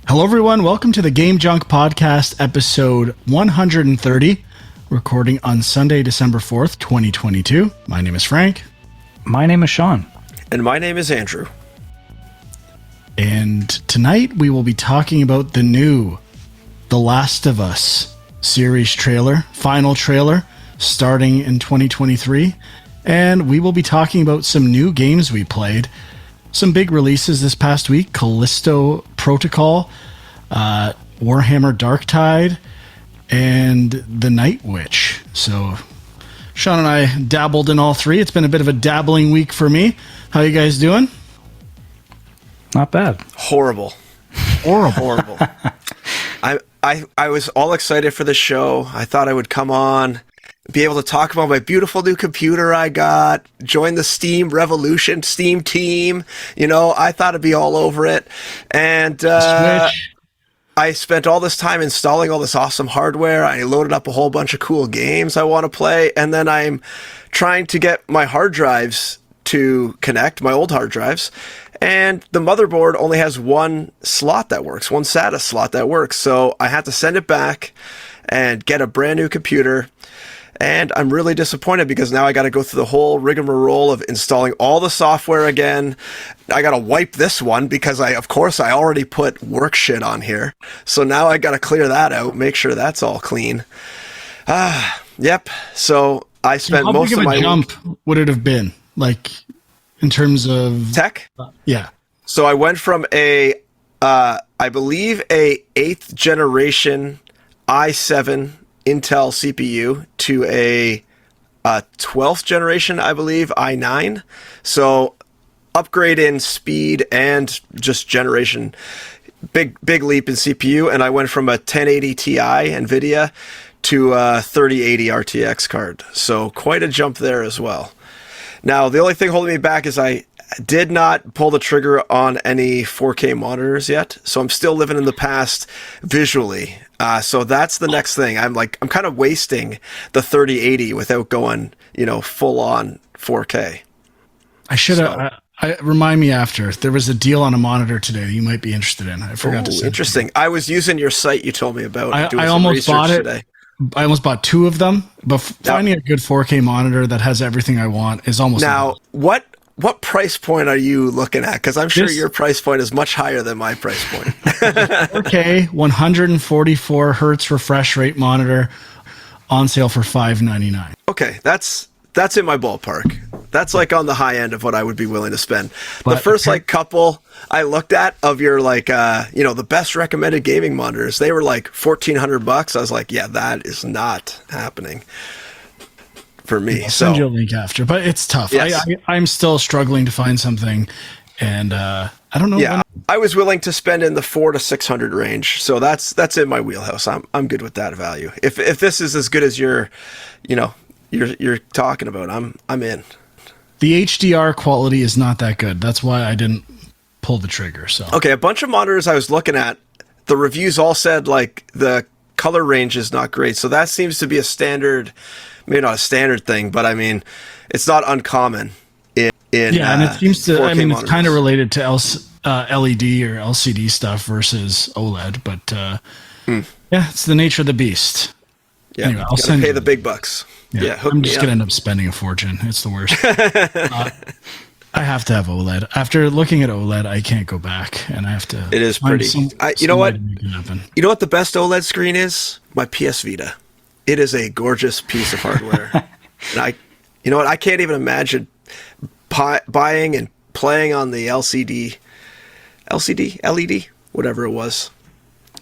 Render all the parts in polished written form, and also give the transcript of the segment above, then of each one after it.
Hello, everyone. Welcome to the Game Junk Podcast, episode 130, recording on Sunday, December 4th, 2022. My name is Frank. My name is Sean. And my name is Andrew. And tonight we will be talking about the new The Last of Us series trailer, final trailer, starting in 2023. And we will be talking about some new games we played. Some big releases this past week: Callisto Protocol, Warhammer Darktide, and The Night Witch. So Sean and I dabbled in all three. It's been a bit of a dabbling week for me. How you guys doing? Not bad. Horrible. Horrible. I was all excited for the show. I thought I would come on, be able to talk about my beautiful new computer I got, join the Steam Revolution, Steam team. You know, I thought I'd be all over it. And I spent all this time installing all this awesome hardware. I loaded up a whole bunch of cool games I want to play. And then I'm trying to get my hard drives to connect, my old hard drives. And the motherboard only has one slot that works, one SATA slot that works. So I had to send it back and get a brand new computer. And I'm really disappointed because now I got to go through the whole rigmarole of installing all the software again. I got to wipe this one because I already put work shit on here. So now I got to clear that out, make sure that's all clean. Yep. So I spent most of my week. How big of a jump would it have been, like, in terms of tech? Yeah. So I went from I believe a 8th generation i7 Intel CPU to a 12th generation, I believe, i9. So upgrade in speed and just generation. Big leap in CPU. And I went from a 1080 Ti NVIDIA to a 3080 RTX card. So quite a jump there as well. Now, the only thing holding me back is I did not pull the trigger on any 4K monitors yet. So I'm still living in the past visually. So that's the next thing. I'm kind of wasting the 3080 without going, full on 4K. I should have. Remind me after. There was a deal on a monitor today that you might be interested in. I forgot to say. Interesting. I was using your site you told me about. I almost bought it today. I almost bought two of them, but finding a good 4K monitor that has everything I want is almost now. What price point are you looking at? Because I'm sure your price point is much higher than my price point. 4K 144 hertz refresh rate monitor on sale for $599. Okay, that's in my ballpark. That's like on the high end of what I would be willing to spend. But the first couple I looked at of your the best recommended gaming monitors, they were like $1,400. I was like, yeah, that is not happening for me. I'll send you a link after, but it's tough. Yes. I'm still struggling to find something, and I don't know. Yeah, I was willing to spend in the $400 to $600 range, so that's in my wheelhouse. I'm good with that value. If this is as good as you're talking about, I'm in. The HDR quality is not that good. That's why I didn't pull the trigger. So okay, a bunch of monitors I was looking at, the reviews all said the color range is not great. So that seems to be a standard, maybe not a standard thing, but I mean, it's not uncommon in and it seems to. I mean, monitors. it's kind of related to LED or LCD stuff versus OLED, but yeah, it's the nature of the beast. Yeah, anyway, I'll send you the big bucks. Yeah, I'm just gonna end up spending a fortune. It's the worst. I have to have OLED. After looking at OLED, I can't go back, and I have to. It is pretty. You know what? You know what the best OLED screen is? My PS Vita. It is a gorgeous piece of hardware. And you know what? I can't even imagine buying and playing on the LCD, LED, whatever it was,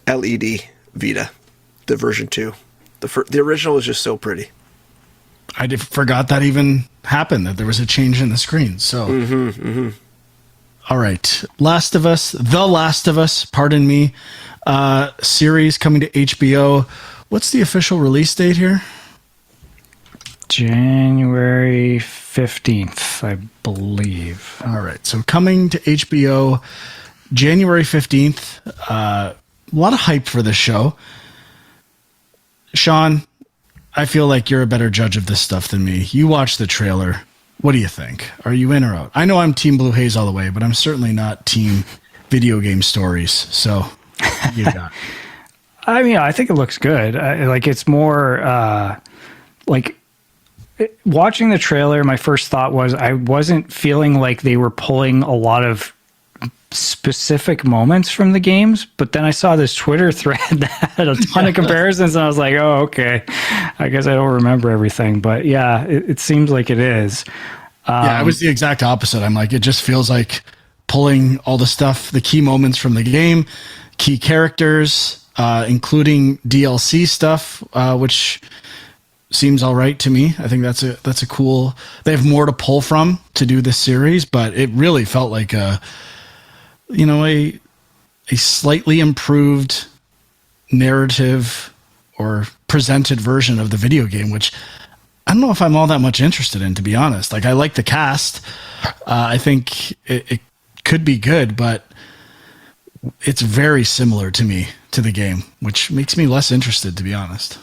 LED Vita, the version 2. The original was just so pretty. I forgot that even happened, that there was a change in the screen. So, All right. The Last of Us, pardon me, series coming to HBO. What's the official release date here? January 15th, I believe. All right. So coming to HBO January 15th. A lot of hype for this show. Sean, I feel like you're a better judge of this stuff than me. You watched the trailer. What do you think? Are you in or out? I know I'm Team Blue Haze all the way, but I'm certainly not Team Video Game Stories. So you got? I mean, I think it looks good. It's more watching the trailer. My first thought was I wasn't feeling like they were pulling a lot of specific moments from the games, but then I saw this Twitter thread that had a ton of comparisons, and I was like, oh, okay, I guess I don't remember everything, but yeah, it seems like it is. I was the exact opposite. I'm like, it just feels like pulling all the stuff, the key moments from the game, key characters, including DLC stuff, which seems all right to me. I think that's a cool. They have more to pull from to do this series, but it really felt like a slightly improved narrative or presented version of the video game, which I don't know if I'm all that much interested in, to be honest. Like, I like the cast. I think it could be good, but it's very similar to me to the game, which makes me less interested, to be honest.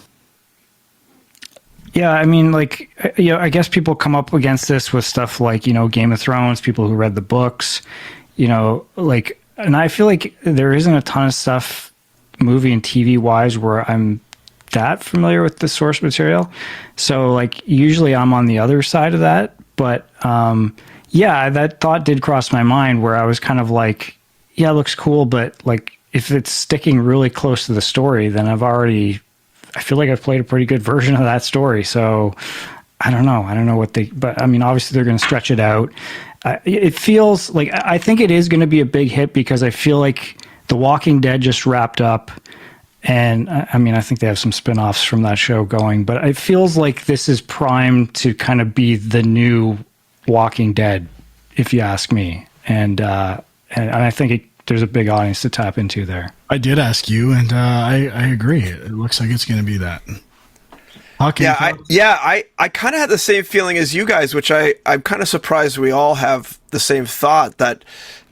Yeah, I mean, I guess people come up against this with stuff like, Game of Thrones, people who read the books, and I feel like there isn't a ton of stuff movie and TV wise where I'm that familiar with the source material. So usually I'm on the other side of that. But that thought did cross my mind where I was kind of like, yeah, it looks cool. But if it's sticking really close to the story, then I feel like I've played a pretty good version of that story. So I don't know but I mean, obviously they're going to stretch it out. It feels like, I think it is going to be a big hit because I feel like The Walking Dead just wrapped up. And I mean, I think they have some spin-offs from that show going, but it feels like this is primed to kind of be the new Walking Dead, if you ask me. And I think there's a big audience to tap into there. I did ask you, and I agree. It looks like it's going to be that. I kind of had the same feeling as you guys, which I'm kind of surprised we all have the same thought that,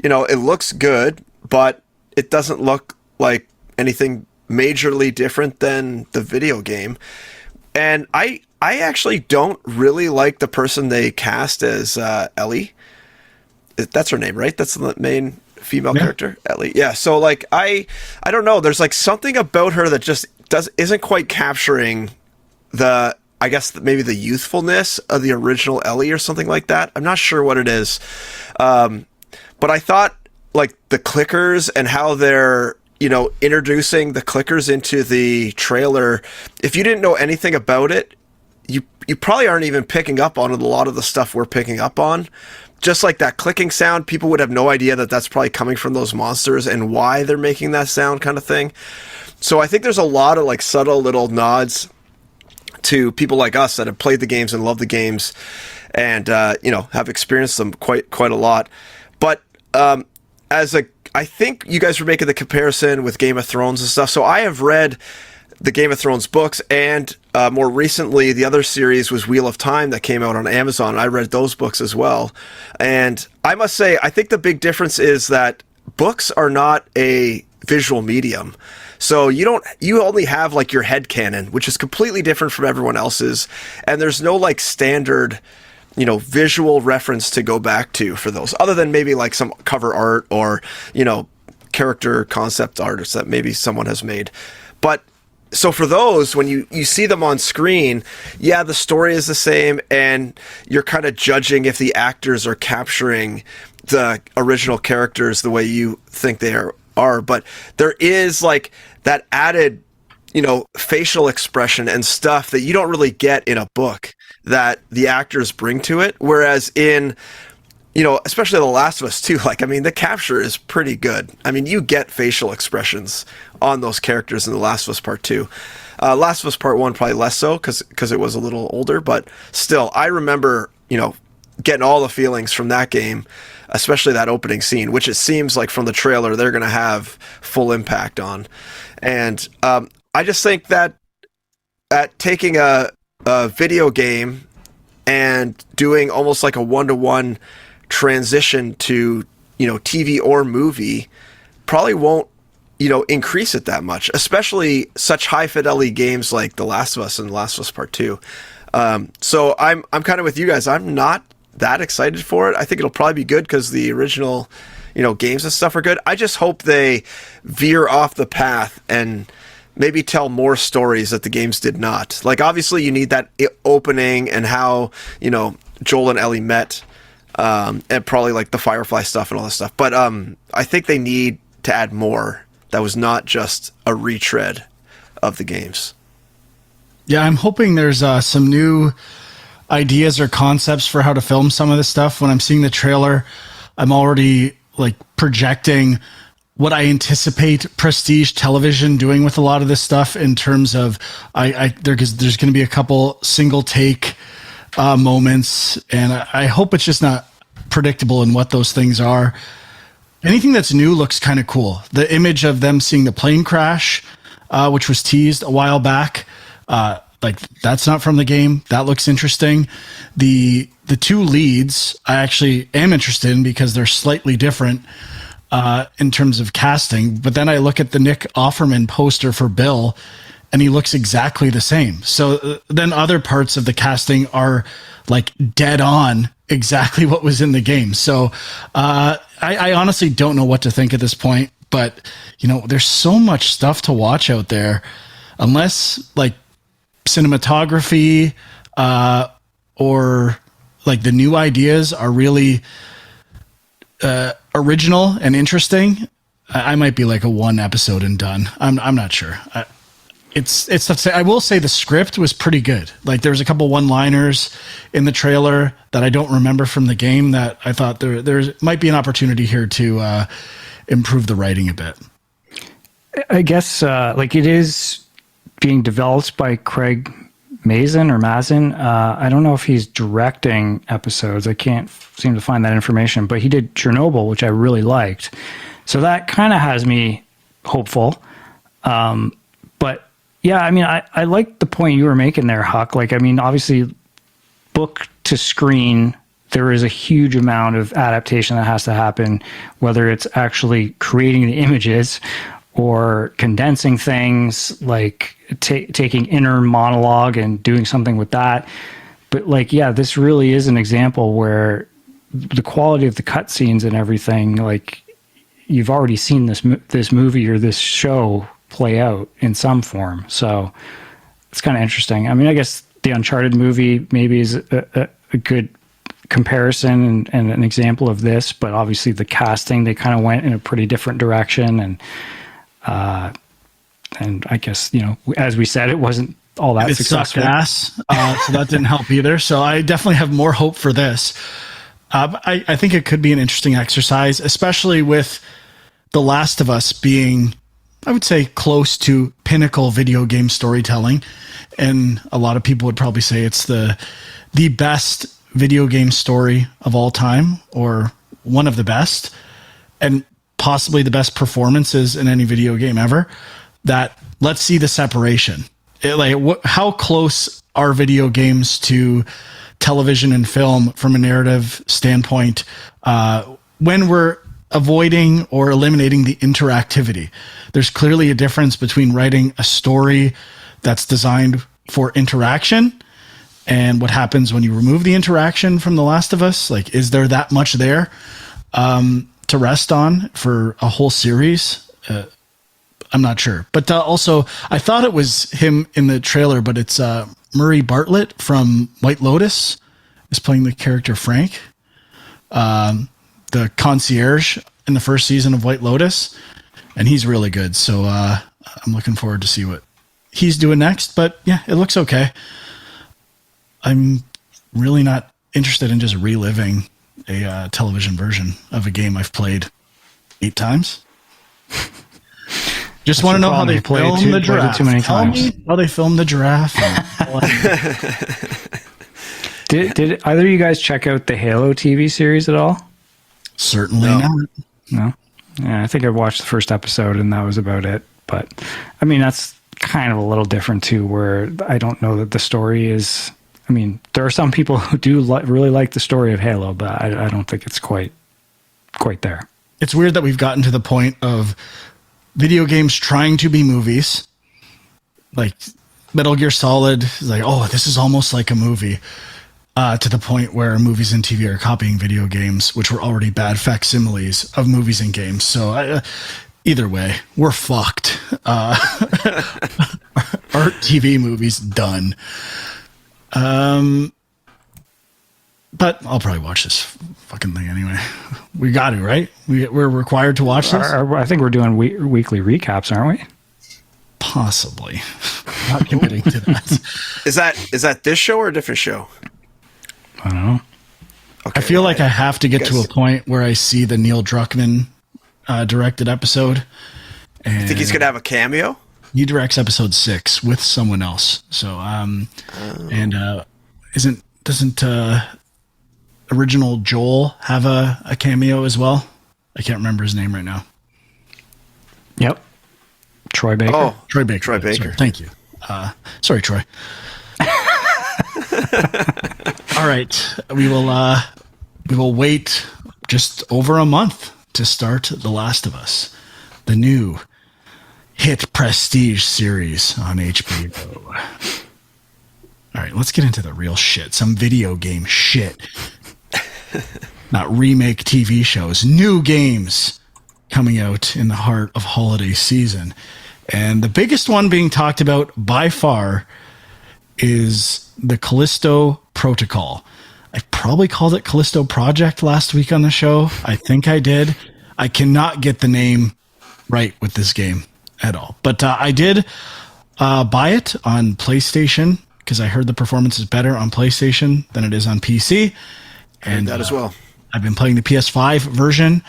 it looks good, but it doesn't look like anything majorly different than the video game. And I actually don't really like the person they cast as Ellie. That's her name, right? That's the main female character, Ellie. Yeah. So I don't know. There's something about her that just isn't quite capturing maybe the youthfulness of the original Ellie or something like that. I'm not sure what it is. But I thought the clickers and how they're, introducing the clickers into the trailer. If you didn't know anything about it, you probably aren't even picking up on a lot of the stuff we're picking up on. Just like that clicking sound, people would have no idea that that's probably coming from those monsters and why they're making that sound kind of thing. So I think there's a lot of subtle little nods to people like us that have played the games and love the games and, have experienced them quite a lot. But I think you guys were making the comparison with Game of Thrones and stuff. So I have read the Game of Thrones books, and more recently, the other series was Wheel of Time that came out on Amazon. I read those books as well. And I must say, I think the big difference is that books are not a visual medium. So you only have your headcanon, which is completely different from everyone else's. And there's no standard, visual reference to go back to for those, other than maybe some cover art or, character concept art that maybe someone has made. But so for those, when you see them on screen, yeah, the story is the same, and you're kind of judging if the actors are capturing the original characters the way you think they are. But there is that added, facial expression and stuff that you don't really get in a book that the actors bring to it. Whereas in, especially The Last of Us 2, the capture is pretty good. I mean, you get facial expressions on those characters in The Last of Us Part 2. Last of Us Part 1 probably less so because it was a little older, but still, I remember, getting all the feelings from that game, especially that opening scene, which it seems like from the trailer they're going to have full impact on. And I just think that taking a video game and doing almost like a one-to-one transition to, TV or movie probably won't, increase it that much, especially such high fidelity games like The Last of Us and The Last of Us Part 2. So I'm kind of with you guys. I'm not that excited for it. I think it'll probably be good because the original, games and stuff are good. I just hope they veer off the path and maybe tell more stories that the games did not. Like, obviously, you need that opening and how, Joel and Ellie met, and probably, like, the Firefly stuff and all this stuff. But I think they need to add more that was not just a retread of the games. Yeah, I'm hoping there's some new ideas or concepts for how to film some of this stuff. When I'm seeing the trailer, I'm already like projecting what I anticipate Prestige Television doing with a lot of this stuff in terms of there's going to be a couple single take moments, and I hope it's just not predictable in what those things are. Anything that's new looks kind of cool. The image of them seeing the plane crash, which was teased a while back, like that's not from the game. That looks interesting. The two leads I actually am interested in because they're slightly different in terms of casting. But then I look at the Nick Offerman poster for Bill, and he looks exactly the same. So then other parts of the casting are like dead on exactly what was in the game. So I honestly don't know what to think at this point. But there's so much stuff to watch out there, unless like cinematography or like the new ideas are really original and interesting. I might be like a one episode and done. I'm not sure. It's tough to say. I will say the script was pretty good. Like there was a couple one-liners in the trailer that I don't remember from the game that I thought there might be an opportunity here to improve the writing a bit. I guess like it is being developed by Craig Mazin. I don't know if he's directing episodes. I can't seem to find that information, but he did Chernobyl, which I really liked. So that kind of has me hopeful. But yeah, I mean, I like the point you were making there, Huck. Like, I mean, obviously book to screen, there is a huge amount of adaptation that has to happen, whether it's actually creating the images or condensing things, like taking inner monologue and doing something with that. But like, yeah, this really is an example where the quality of the cutscenes and everything, like you've already seen this movie or this show play out in some form. So it's kind of interesting. I mean, I guess the Uncharted movie maybe is a good comparison and an example of this, but obviously the casting, they kind of went in a pretty different direction. And I guess, as we said, it wasn't all that successful. Sucked ass, so that didn't help either. So I definitely have more hope for this. I think it could be an interesting exercise, especially with The Last of Us being, I would say, close to pinnacle video game storytelling. And a lot of people would probably say it's the best video game story of all time, or one of the best, and possibly the best performances in any video game ever. That let's see the separation. How close are video games to television and film from a narrative standpoint when we're avoiding or eliminating the interactivity? There's clearly a difference between writing a story that's designed for interaction and what happens when you remove the interaction from The Last of Us. Like, is there that much there to rest on for a whole series? I'm not sure. But also, I thought it was him in the trailer, but it's Murray Bartlett from White Lotus is playing the character Frank, the concierge in the first season of White Lotus, and he's really good. So I'm looking forward to see what he's doing next. But yeah, it looks okay. I'm really not interested in just reliving a television version of a game I've played 8 times. Just want to know how they film the giraffe. Too many times. Tell me how they film the giraffe. Did either of you guys check out the Halo TV series at all? Certainly not. No? Yeah, I think I watched the first episode and that was about it. But, I mean, that's kind of a little different too, where I don't know that the story is... I mean, there are some people who do really like the story of Halo, but I don't think it's quite there. It's weird that we've gotten to the point of video games trying to be movies. Like Metal Gear Solid is like, oh, this is almost like a movie. to the point where movies and TV are copying video games, which were already bad facsimiles of movies and games. So either way, we're fucked. Our TV movies done. But I'll probably watch this fucking thing anyway. We got to, right? We're required to watch this? I think we're doing weekly recaps, aren't we? Possibly. Not committing to that. Is that this show or a different show? I don't know. I Okay, feel like I have to get to a point where I see the Neil Druckmann directed episode. And I think he's going to have a cameo? he directs episode 6 with someone else. So, doesn't original Joel have a cameo as well? I can't remember his name right now. Yep. Troy Baker. Oh, Troy Baker. Troy Baker. Sorry, thank you. Sorry, Troy. All right. We will wait just over a month to start The Last of Us, the new hit prestige series on HBO. All right, let's get into the real shit. Some video game shit. Not remake TV shows. New games coming out in the heart of holiday season. And the biggest one being talked about by far is the Callisto Protocol. I probably called it Callisto Project last week on the show. I think I did. I cannot get the name right with this game at all. But I did buy it on PlayStation because I heard the performance is better on PlayStation than it is on PC. And that as well. I've been playing the PS5 version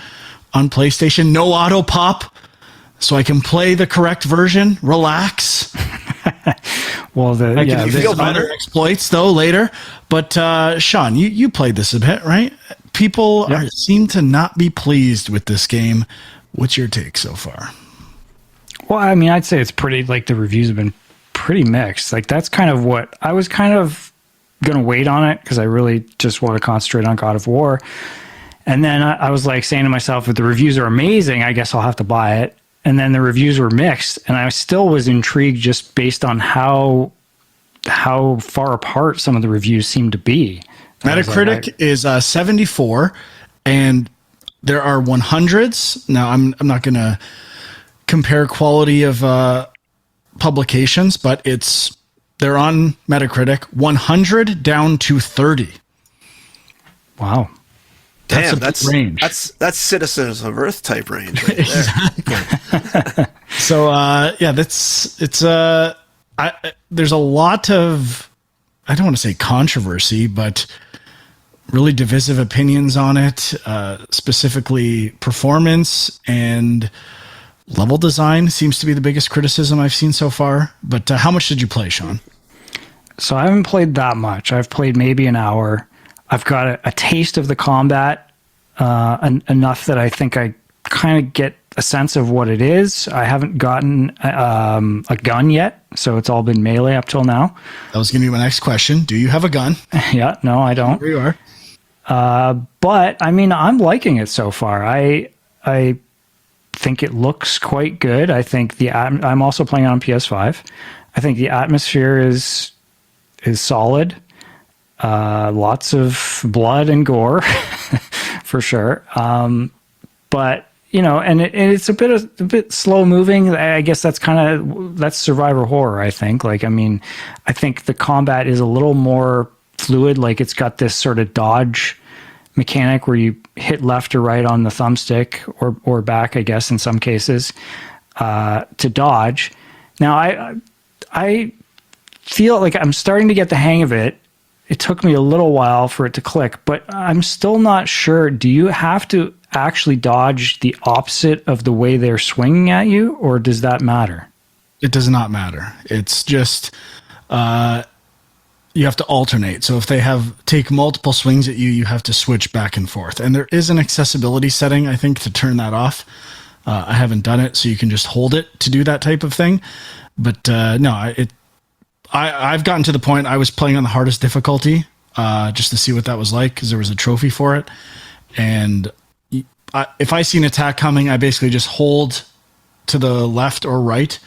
on PlayStation. No auto pop, so I can play the correct version. Relax. Well, You feel better exploits though later. But Sean, you played this a bit, right? People seem to not be pleased with this game. What's your take so far? Well, I mean, I'd say it's pretty, like, the reviews have been pretty mixed. Like, that's kind of what I was kind of going to wait on it because I really just want to concentrate on God of War. And then I was like saying to myself, if the reviews are amazing, I guess I'll have to buy it. And then the reviews were mixed, and I still was intrigued just based on how far apart some of the reviews seem to be. Metacritic is 74, and there are 100s. Now, I'm not going to compare quality of publications, but they're on Metacritic 100 down to 30. Wow. Damn, that's range. That's Citizens of Earth type range right there. Exactly. So there's a lot of, I don't want to say controversy, but really divisive opinions on it, specifically performance and level design seems to be the biggest criticism I've seen so far. But how much did you play, Sean? So I haven't played that much. I've played maybe an hour. I've got a taste of the combat, enough that I think I kind of get a sense of what it is. I haven't gotten a gun yet, so it's all been melee up till now. That was going to be my next question. Do you have a gun? Yeah, no, I don't. Here you are. But I mean, I'm liking it so far. I think it looks quite good. I think I'm also playing on PS5. I think the atmosphere is solid. Lots of blood and gore for sure. But and it's a bit slow moving. I guess that's survivor horror, I think. Like, I mean, I think the combat is a little more fluid. Like, it's got this sort of dodge mechanic where you hit left or right on the thumbstick or back, I guess, in some cases, to dodge. Now, I feel like I'm starting to get the hang of it. It took me a little while for it to click, but I'm still not sure. Do you have to actually dodge the opposite of the way they're swinging at you, or does that matter? It does not matter. It's just you have to alternate. So if they take multiple swings at you, you have to switch back and forth. And there is an accessibility setting, I think, to turn that off. I haven't done it, so you can just hold it to do that type of thing. But no, I've gotten to the point I was playing on the hardest difficulty just to see what that was like because there was a trophy for it. And if I see an attack coming, I basically just hold to the left or right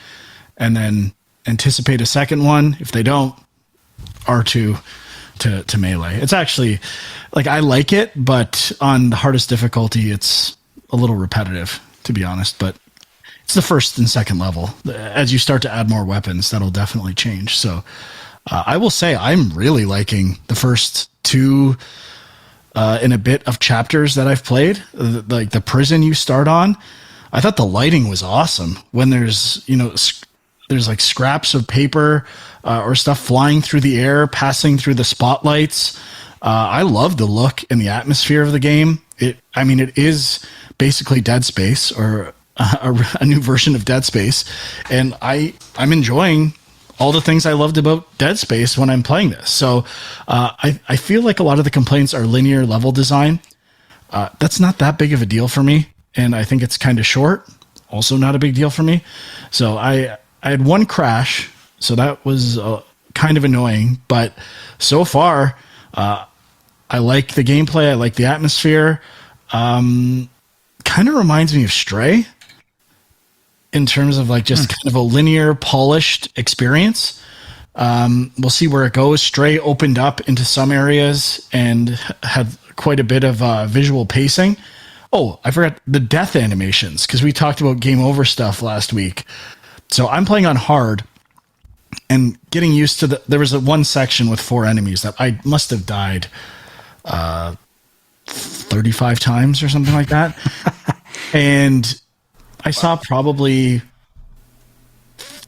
and then anticipate a second one. If they don't, R2 to to melee. It's actually like I like it, but on the hardest difficulty, it's a little repetitive, to be honest. But it's the first and second level. As you start to add more weapons, that'll definitely change. So I will say I'm really liking the first two in a bit of chapters that I've played. Like the prison you start on, I thought the lighting was awesome. When there's there's like scraps of paper or stuff flying through the air, passing through the spotlights. I love the look and the atmosphere of the game. It is basically Dead Space, or a new version of Dead Space, and I'm enjoying all the things I loved about Dead Space when I'm playing this. So I feel like a lot of the complaints are linear level design. That's not that big of a deal for me, and I think it's kind of short. Also not a big deal for me. So I had one crash, so that was kind of annoying. But so far, I like the gameplay. I like the atmosphere. Kind of reminds me of Stray in terms of like just kind of a linear, polished experience. We'll see where it goes. Stray opened up into some areas and had quite a bit of visual pacing. Oh, I forgot the death animations, because we talked about game over stuff last week. So I'm playing on hard and getting used to there was one section with 4 enemies that I must have died 35 times or something like that. And I saw probably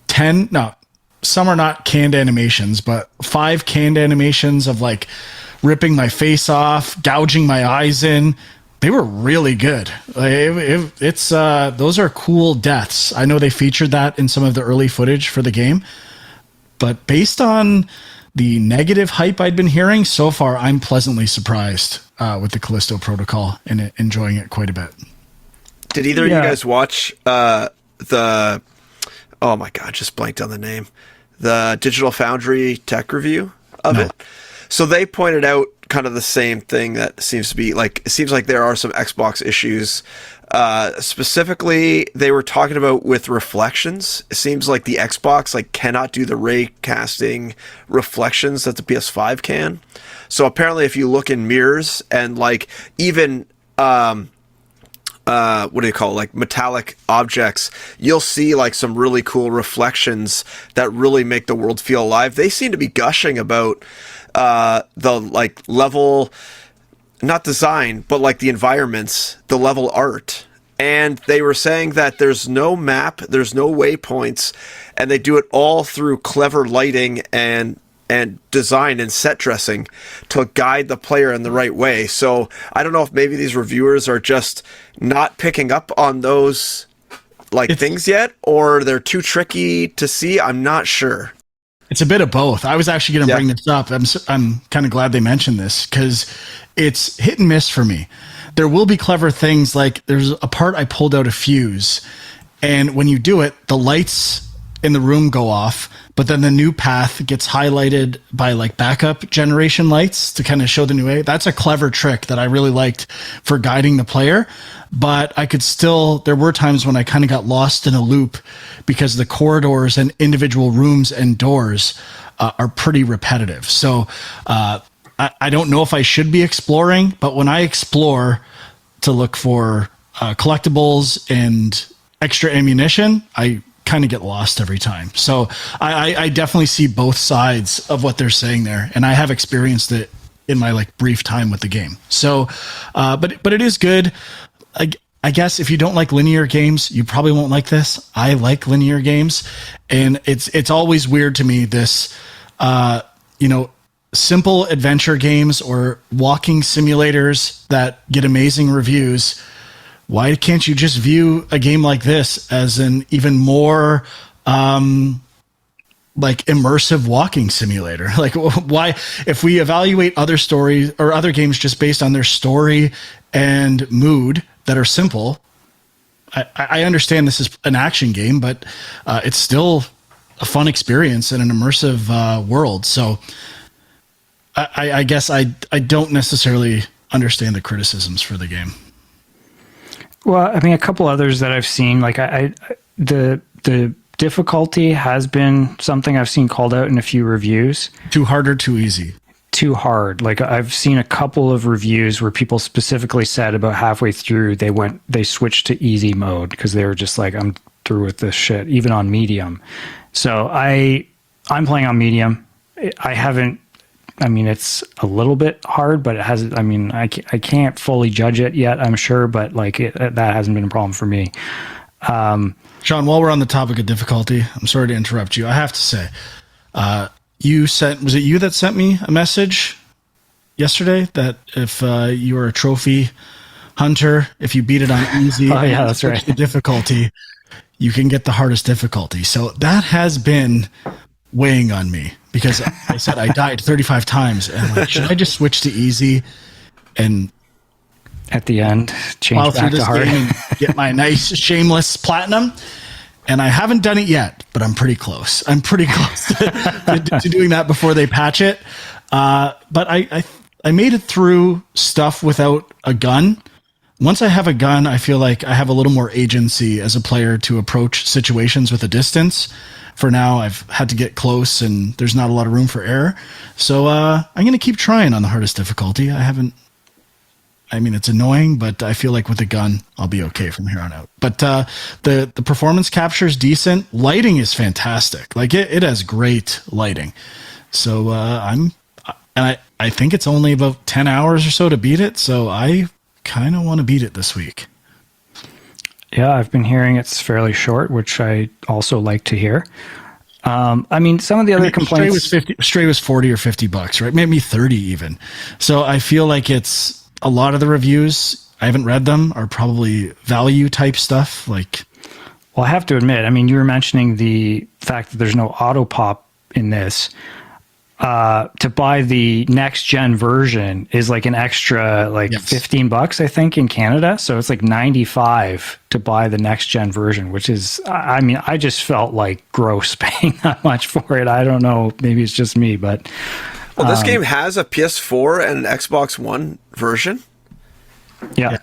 10, no, some are not canned animations, but 5 canned animations of like ripping my face off, gouging my eyes in. They were really good. It's those are cool deaths. I know they featured that in some of the early footage for the game, but based on the negative hype I'd been hearing so far, I'm pleasantly surprised with the Callisto protocol and enjoying it quite a bit. Did either of you guys watch oh my God, just blanked on the name, the Digital Foundry tech review of it? So they pointed out kind of the same thing, that seems to be like, it seems like there are some Xbox issues. Specifically, they were talking about with reflections. It seems like the Xbox like cannot do the ray casting reflections that the PS5 can. So apparently if you look in mirrors and like even what do you call it, like metallic objects, you'll see like some really cool reflections that really make the world feel alive. They seem to be gushing about the like level, not design, but like the environments, the level art. And they were saying that there's no map, there's no waypoints, and they do it all through clever lighting and design and set dressing to guide the player in the right way. So I don't know if maybe these reviewers are just not picking up on those like things yet, or they're too tricky to see. I'm not sure. It's a bit of both. I was actually going to bring this up. I'm kind of glad they mentioned this, because it's hit and miss for me. There will be clever things, like there's a part I pulled out a fuse, and when you do it, the lights in the room go off, but then the new path gets highlighted by like backup generation lights to kind of show the new way. That's a clever trick that I really liked for guiding the player, but I could still, there were times when I kind of got lost in a loop because the corridors and individual rooms and doors are pretty repetitive. So I don't know if I should be exploring, but when I explore to look for collectibles and extra ammunition, I kind of get lost every time. So I definitely see both sides of what they're saying there, and I have experienced it in my like brief time with the game. So but it is good. I guess if you don't like linear games, you probably won't like this. I like linear games, and it's always weird to me, this simple adventure games or walking simulators that get amazing reviews. Why can't you just view a game like this as an even more like immersive walking simulator? Like, why, if we evaluate other stories or other games just based on their story and mood that are simple, I understand this is an action game, but it's still a fun experience in an immersive world. So I guess I don't necessarily understand the criticisms for the game. Well, I mean, a couple others that I've seen, like the difficulty has been something I've seen called out in a few reviews. Too hard or too easy? too hard. Like I've seen a couple of reviews where people specifically said about halfway through they switched to easy mode because they were just like, I'm through with this shit, even on medium. So I'm playing on medium. It's a little bit hard, but it hasn't. I mean, I can't fully judge it yet, I'm sure, but like that hasn't been a problem for me. Sean, while we're on the topic of difficulty, I'm sorry to interrupt you. I have to say, was it you that sent me a message yesterday that if you were a trophy hunter, if you beat it on easy, oh yeah, that's right, the difficulty, you can get the hardest difficulty. So that has been weighing on me because I said I died 35 times, and like, should I just switch to easy and at the end change back to hard and get my nice shameless platinum? And I haven't done it yet, but I'm pretty close. I'm pretty close to doing that before they patch it. But I made it through stuff without a gun. Once I have a gun, I feel like I have a little more agency as a player to approach situations with a distance. For now, I've had to get close, and there's not a lot of room for error. So I'm going to keep trying on the hardest difficulty. It's annoying, but I feel like with a gun, I'll be okay from here on out. But the performance capture is decent. Lighting is fantastic. Like it has great lighting. So I think it's only about 10 hours or so to beat it. So I kind of want to beat it this week. Yeah, I've been hearing it's fairly short, which I also like to hear. Some of the other complaints... Stray was $40 or $50, right? Maybe 30 even. So I feel like it's a lot of the reviews, I haven't read them, are probably value type stuff. Like, well, I have to admit, you were mentioning the fact that there's no auto pop in this. To buy the next gen version is like an extra $15, I think, in Canada. So it's like $95 to buy the next gen version, which is, I just felt like gross paying that much for it. I don't know. Maybe it's just me, but. Well, this game has a PS4 and an Xbox One version. Yeah.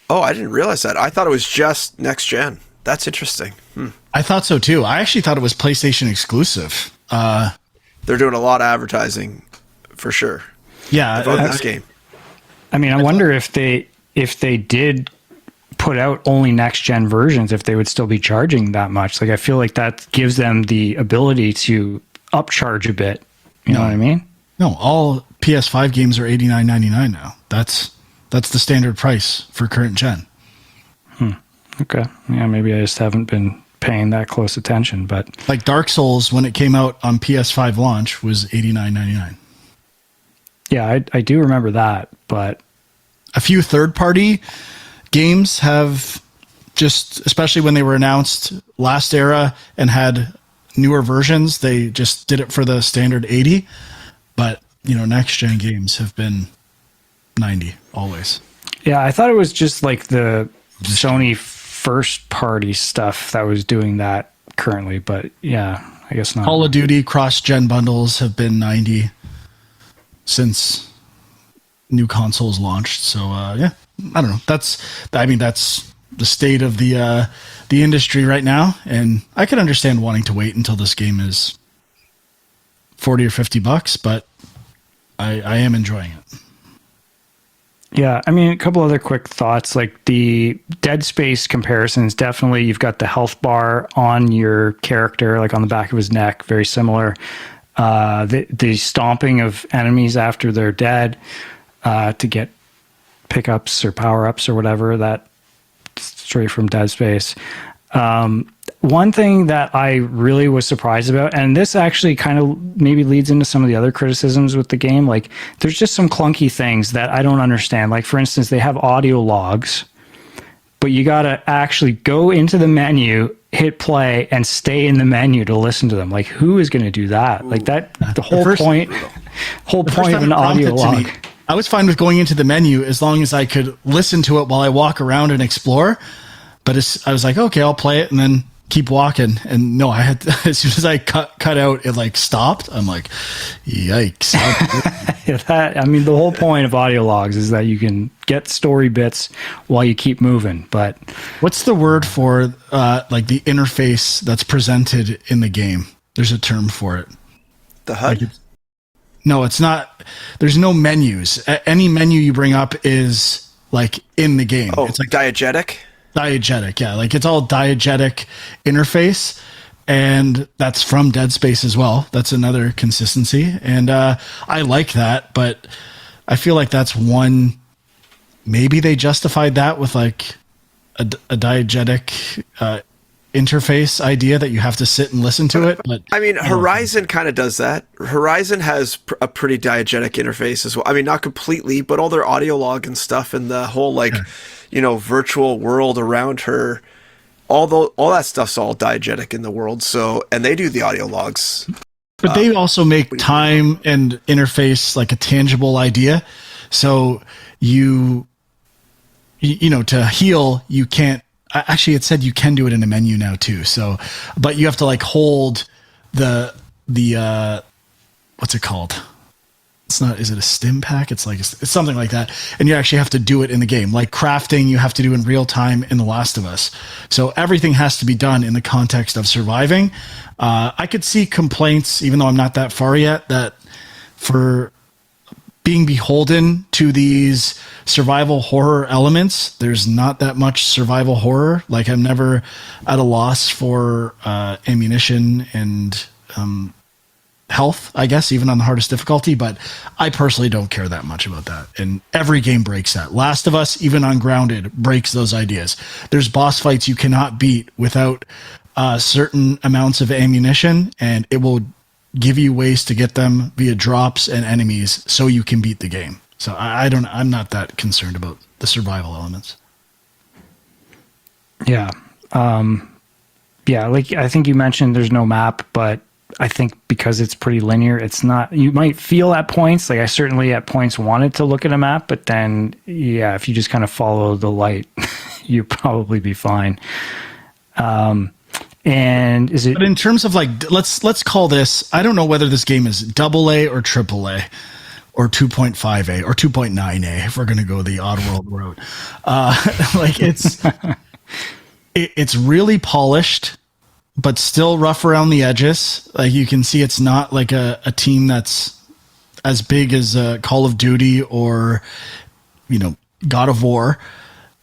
Oh, I didn't realize that. I thought it was just next gen. That's interesting. I thought so too. I actually thought it was PlayStation exclusive. They're doing a lot of advertising for sure. Yeah, about this game. I wonder if they did put out only next gen versions, if they would still be charging that much. Like, I feel like that gives them the ability to upcharge a bit. You know what I mean? No, all PS5 games are $89.99 now. That's the standard price for current gen. Okay. Yeah, maybe I just haven't been paying that close attention, but like Dark Souls, when it came out on PS5 launch, was $89.99. Yeah, I do remember that, but a few third-party games have just, especially when they were announced last era and had newer versions, they just did it for the standard 80. But, next gen games have been 90 always. Yeah, I thought it was just like the Sony first party stuff that was doing that currently, but yeah, I guess not. Call of Duty cross-gen bundles have been 90 since new consoles launched. So yeah, I don't know. That's the state of the industry right now, and I can understand wanting to wait until this game is $40 or $50, but I am enjoying it. Yeah, a couple other quick thoughts, like the Dead Space comparisons. Definitely, you've got the health bar on your character, like on the back of his neck, very similar. The stomping of enemies after they're dead to get pickups or power-ups or whatever, that straight from Dead Space. One thing that I really was surprised about, and this actually kind of maybe leads into some of the other criticisms with the game, like there's just some clunky things that I don't understand. Like, for instance, they have audio logs, but you got to actually go into the menu, hit play, and stay in the menu to listen to them. Like, who is going to do that? Like that, the whole point of an audio log. I was fine with going into the menu as long as I could listen to it while I walk around and explore. But I was like, okay, I'll play it and then keep walking. And no, I had to, as soon as I cut out, it like stopped. I'm like, yikes. The whole point of audio logs is that you can get story bits while you keep moving. But what's the word for like the interface that's presented in the game? There's a term for it. The HUD? No, it's not. There's no menus. Any menu you bring up is like in the game. Oh, it's like diegetic? diegetic. Yeah, like it's all diegetic interface. And that's from Dead Space as well. That's another consistency. And I like that, but I feel like that's one. Maybe they justified that with like a diegetic interface idea that you have to sit and listen to it. But I mean, Horizon kind of does that. Horizon has a pretty diegetic interface as well. I mean, not completely, but all their audio log and stuff and the whole like, virtual world around her. All that stuff's all diegetic in the world. So, and they do the audio logs. But they also make time and interface like a tangible idea. So to heal, you can't. Actually, it said you can do it in a menu now too. So, but you have to like hold the what's it called? It's not. Is it a stim pack? It's something like that. And you actually have to do it in the game. Like crafting, you have to do in real time in The Last of Us. So everything has to be done in the context of surviving. I could see complaints, even though I'm not that far yet, that for being beholden to these survival horror elements, there's not that much survival horror. Like I'm never at a loss for ammunition and health, I guess, even on the hardest difficulty, but I personally don't care that much about that. And every game breaks that. Last of Us, even on Grounded, breaks those ideas. There's boss fights you cannot beat without certain amounts of ammunition, and it will give you ways to get them via drops and enemies so you can beat the game. So I'm not that concerned about the survival elements. Yeah. Like I think you mentioned there's no map, but I think because it's pretty linear, it's not, you might feel at points, like I certainly at points wanted to look at a map, but then, yeah, if you just kind of follow the light, you'll probably be fine. And is it, but in terms of like, let's call this, I don't know whether this game is AA or AAA or 2.5A or 2.9A, if we're going to go the Oddworld route. Like it's really polished, but still rough around the edges. Like you can see it's not like a team that's as big as Call of Duty or, God of War.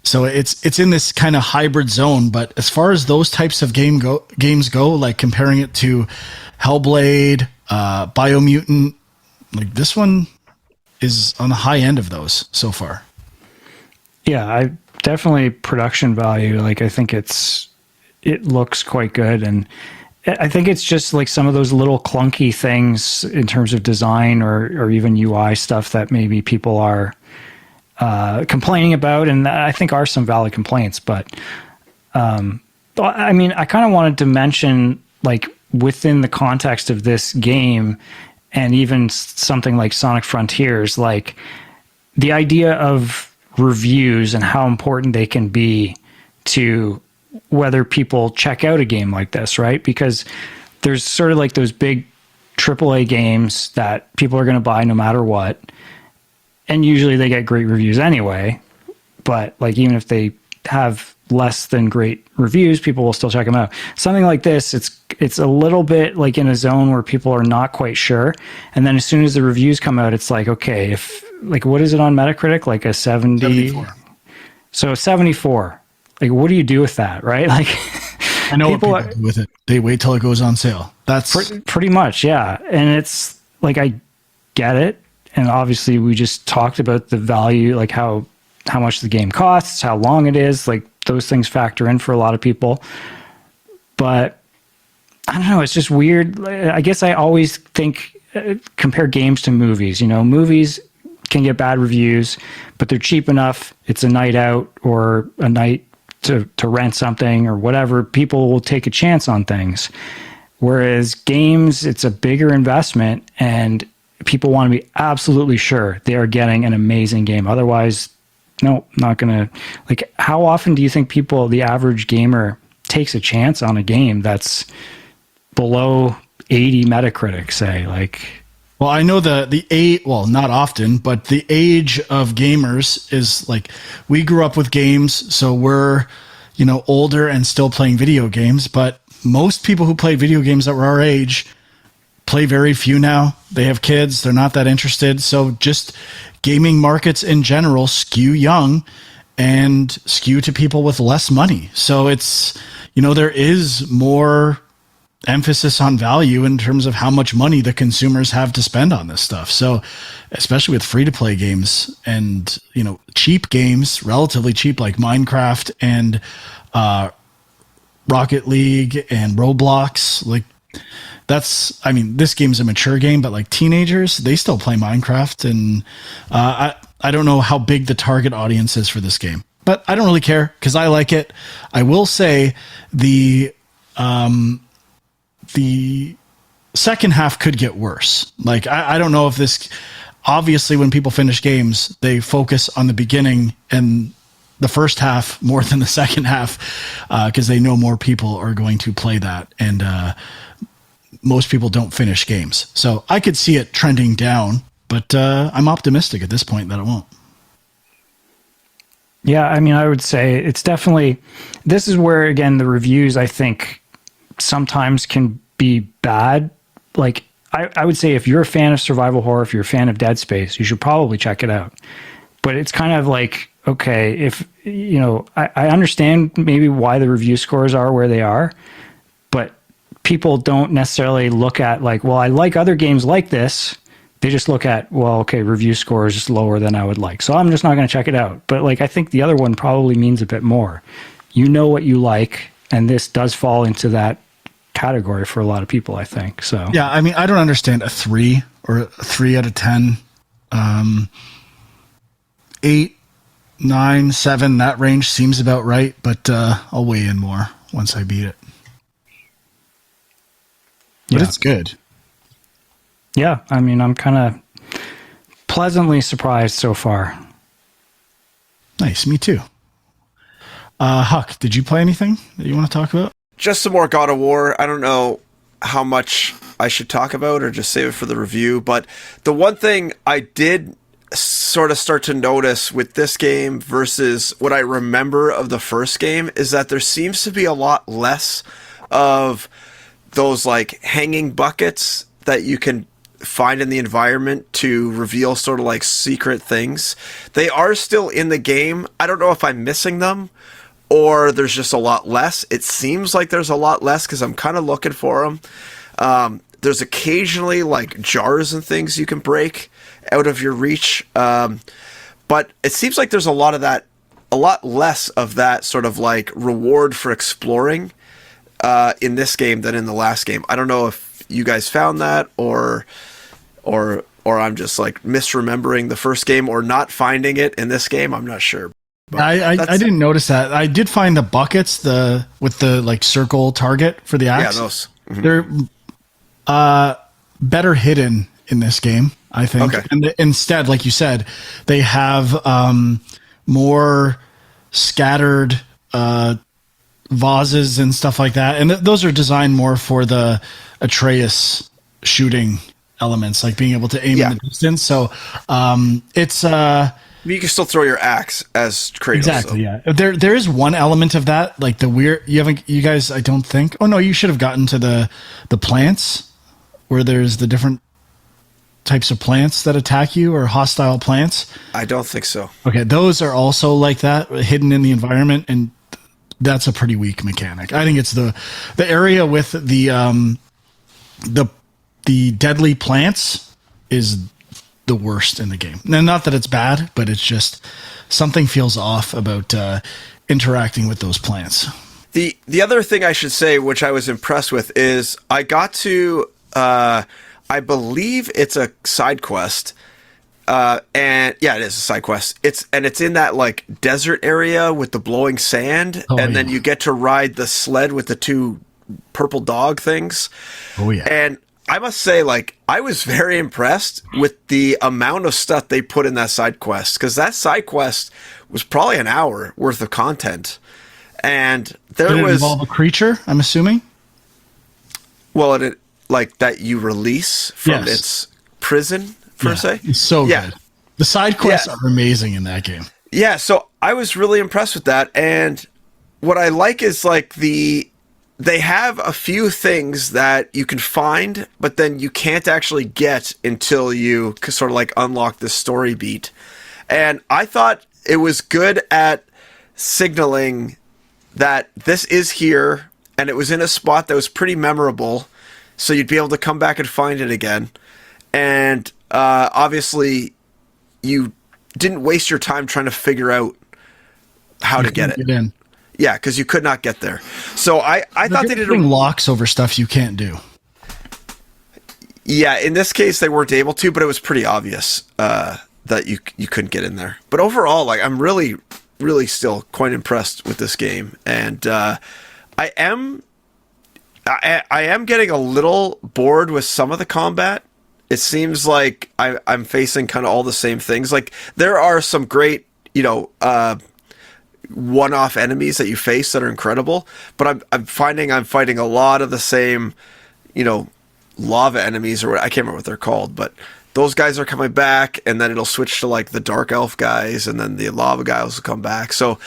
So it's in this kind of hybrid zone. But as far as those types of games go, like comparing it to Hellblade, Biomutant, like this one is on the high end of those so far. Yeah, I definitely production value. Like I think it looks quite good, and I think it's just like some of those little clunky things in terms of design or even UI stuff that maybe people are complaining about, and I think are some valid complaints. But I mean, I kind of wanted to mention, like within the context of this game, and even something like Sonic Frontiers, like the idea of reviews and how important they can be to whether people check out a game like this, right? Because there's sort of like those big AAA games that people are going to buy no matter what. And usually they get great reviews anyway. But like, even if they have less than great reviews, people will still check them out. Something like this, it's a little bit like in a zone where people are not quite sure. And then as soon as the reviews come out, it's like, okay, if like, what is it on Metacritic? Like a 74. So 74. Like, what do you do with that, right? Like, I know what people do with it. They wait till it goes on sale. That's pretty much, yeah. And it's like, I get it. And obviously we just talked about the value, like how much the game costs, how long it is, like those things factor in for a lot of people. But I don't know, it's just weird. I guess I always think, compare games to movies. Movies can get bad reviews, but they're cheap enough. It's a night out or a night to rent something or whatever. People will take a chance on things. Whereas games, it's a bigger investment and people want to be absolutely sure they are getting an amazing game. Otherwise, no, not going to. Like, how often do you think the average gamer takes a chance on a game that's below 80 Metacritic, say? Like, well, I know the age, well, not often, but the age of gamers is like, we grew up with games, so we're, older and still playing video games. But most people who play video games that were our age play very few now. They have kids. They're not that interested. So just gaming markets in general skew young and skew to people with less money. So it's, there is more emphasis on value in terms of how much money the consumers have to spend on this stuff. So especially with free to play games and, cheap games, relatively cheap, like Minecraft and Rocket League and Roblox, like this game's a mature game, but like teenagers, they still play Minecraft. And I don't know how big the target audience is for this game, but I don't really care because I like it. I will say the second half could get worse. Like, I don't know if this, obviously when people finish games, they focus on the beginning and the first half more than the second half, because they know more people are going to play that. And most people don't finish games. So I could see it trending down, but I'm optimistic at this point that it won't. Yeah, I mean, I would say it's definitely, this is where, again, the reviews, I think, sometimes can be bad. Like, I would say if you're a fan of survival horror, if you're a fan of Dead Space, you should probably check it out. But it's kind of like, okay, if, I understand maybe why the review scores are where they are, but people don't necessarily look at like, well, I like other games like this. They just look at, well, okay, review score is just lower than I would like, so I'm just not going to check it out. But like, I think the other one probably means a bit more. You know what you like, and this does fall into that category for a lot of people, I think. So yeah, I mean, I don't understand a 3 or a 3 out of 10, 8, 9, 7. That range seems about right, but I'll weigh in more once I beat it. But it's good. Yeah, I mean, I'm kind of pleasantly surprised so far. Nice, me too. Huck, did you play anything that you want to talk about? Just some more God of War. I don't know how much I should talk about or just save it for the review, but the one thing I did sort of start to notice with this game versus what I remember of the first game is that there seems to be a lot less of those like hanging buckets that you can find in the environment to reveal sort of like secret things. They are still in the game. I don't know if I'm missing them or there's just a lot less. It seems like there's a lot less because I'm kind of looking for them. There's occasionally like jars and things you can break out of your reach. But it seems like there's a lot of that, a lot less of that sort of like reward for exploring in this game than in the last game. I don't know if you guys found that or I'm just like misremembering the first game or not finding it in this game. I'm not sure. I didn't notice that. I did find the buckets with the like circle target for the axe. Yeah, those. Mm-hmm. They're better hidden in this game, I think. Okay. And instead, like you said, they have more scattered vases and stuff like that. And those are designed more for the Atreus shooting elements, like being able to aim in the distance. So it's you can still throw your axe as Kratos. Exactly, yeah. There is one element of that, like the weird. You guys, I don't think. Oh no, you should have gotten to the plants where there's the different types of plants that attack you or hostile plants. I don't think so. Okay, those are also like that, hidden in the environment, and that's a pretty weak mechanic. I think it's the area with the deadly plants is the worst in the game. Now, not that it's bad, but it's just something feels off about interacting with those plants. The other thing I should say, which I was impressed with, is I got to I believe it's a side quest. And yeah, it is a side quest. It's in that like desert area with the blowing sand, then you get to ride the sled with the two purple dog things. Oh yeah. And I must say, like, I was very impressed with the amount of stuff they put in that side quest, because that side quest was probably an hour worth of content. And there Did it was involve a creature, I'm assuming. Well, it like that you release from its prison, per se. It's so good. The side quests are amazing in that game. Yeah, so I was really impressed with that. And what I like is like they have a few things that you can find, but then you can't actually get until you sort of like unlock the story beat. And I thought it was good at signaling that this is here, and it was in a spot that was pretty memorable, so you'd be able to come back and find it again. And obviously, you didn't waste your time trying to figure out how to get it. Get in. Yeah, because you could not get there. So I thought they did locks over stuff you can't do. Yeah, in this case they weren't able to, but it was pretty obvious that you couldn't get in there. But overall, like, I'm really, really still quite impressed with this game, and I am getting a little bored with some of the combat. It seems like I'm facing kind of all the same things. Like, there are some great, one-off enemies that you face that are incredible, but I'm finding I'm fighting a lot of the same, lava enemies, or what, I can't remember what they're called, but those guys are coming back, and then it'll switch to like the dark elf guys, and then the lava guys will come back. So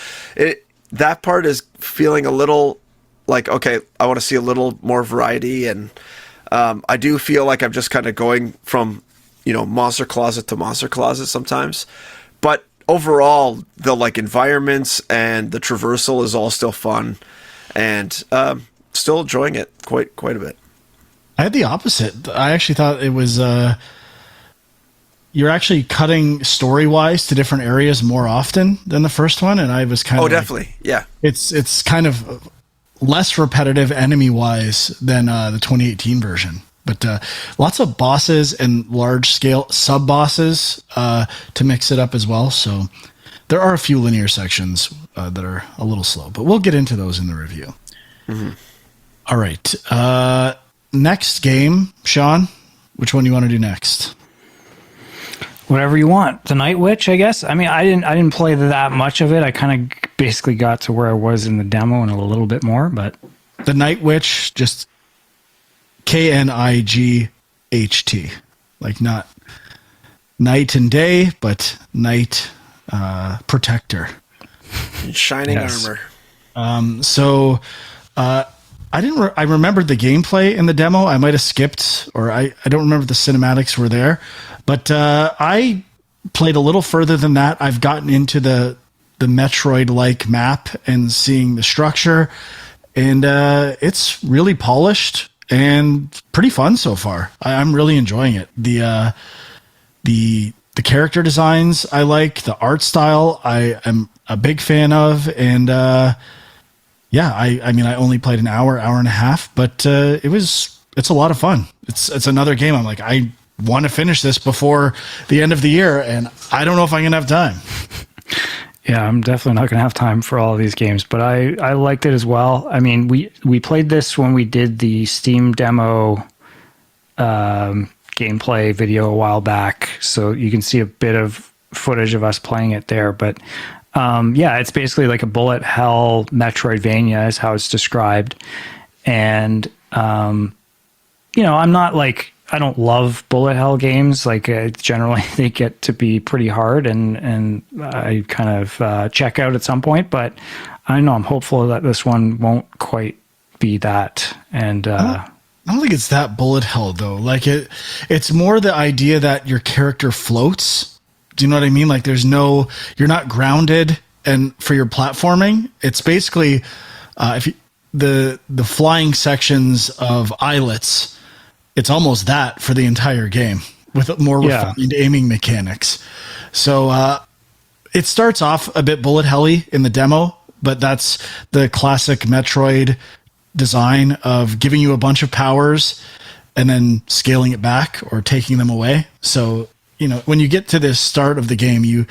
that part is feeling a little like, okay, I want to see a little more variety, and I do feel like I'm just kind of going from, monster closet to monster closet sometimes. But overall, the like environments and the traversal is all still fun, and still enjoying it quite a bit. I had the opposite. I actually thought it was you're actually cutting story-wise to different areas more often than the first one, and I was kind of definitely, yeah. It's kind of less repetitive enemy-wise than the 2018 version, but lots of bosses and large-scale sub-bosses to mix it up as well. So there are a few linear sections that are a little slow, but we'll get into those in the review. Mm-hmm. All right. Next game, Sean, which one do you want to do next? Whatever you want. The Night Witch, I guess. I mean, I didn't play that much of it. I kind of basically got to where I was in the demo and a little bit more, but the Night Witch, just Knight, like not night and day, but night protector, shining armor. I remembered the gameplay in the demo. I might have skipped, or I don't remember the cinematics were there, but I played a little further than that. I've gotten into the Metroid-like map and seeing the structure, and it's really polished and pretty fun so far. I'm really enjoying it. The character designs I like, the art style I am a big fan of, and yeah, I mean, I only played an hour and a half, but it's a lot of fun. It's another game. I'm like, I want to finish this before the end of the year, and I don't know if I'm gonna have time. Yeah, I'm definitely not gonna have time for all of these games, but I liked it as well. I mean, we played this when we did the Steam demo gameplay video a while back, so you can see a bit of footage of us playing it there, but yeah, it's basically like a bullet hell Metroidvania is how it's described. And, I'm not like, I don't love bullet hell games. Like generally they get to be pretty hard and I kind of check out at some point, but I know I'm hopeful that this one won't quite be that. And, I don't think it's that bullet hell though. Like it's more the idea that your character floats. Do you know what I mean? Like you're not grounded, and for your platforming, it's basically the flying sections of islets. It's almost that for the entire game with more refined aiming mechanics. So it starts off a bit bullet helly in the demo, but that's the classic Metroid design of giving you a bunch of powers and then scaling it back or taking them away. So when you get to this start of the game, you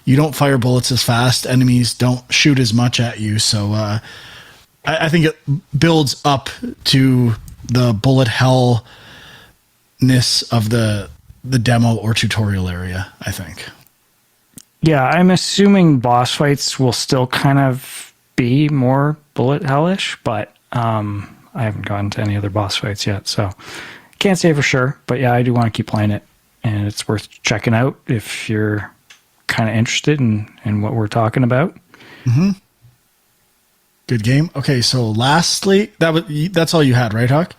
don't fire bullets as fast. Enemies don't shoot as much at you. So I think it builds up to the bullet hellness of the demo or tutorial area, I think. Yeah, I'm assuming boss fights will still kind of be more bullet hellish, but I haven't gotten to any other boss fights yet, so can't say for sure. But yeah, I do want to keep playing it. And it's worth checking out if you're kind of interested in what we're talking about. Mm-hmm. Good game. Okay, so lastly, that's all you had, right, Huck?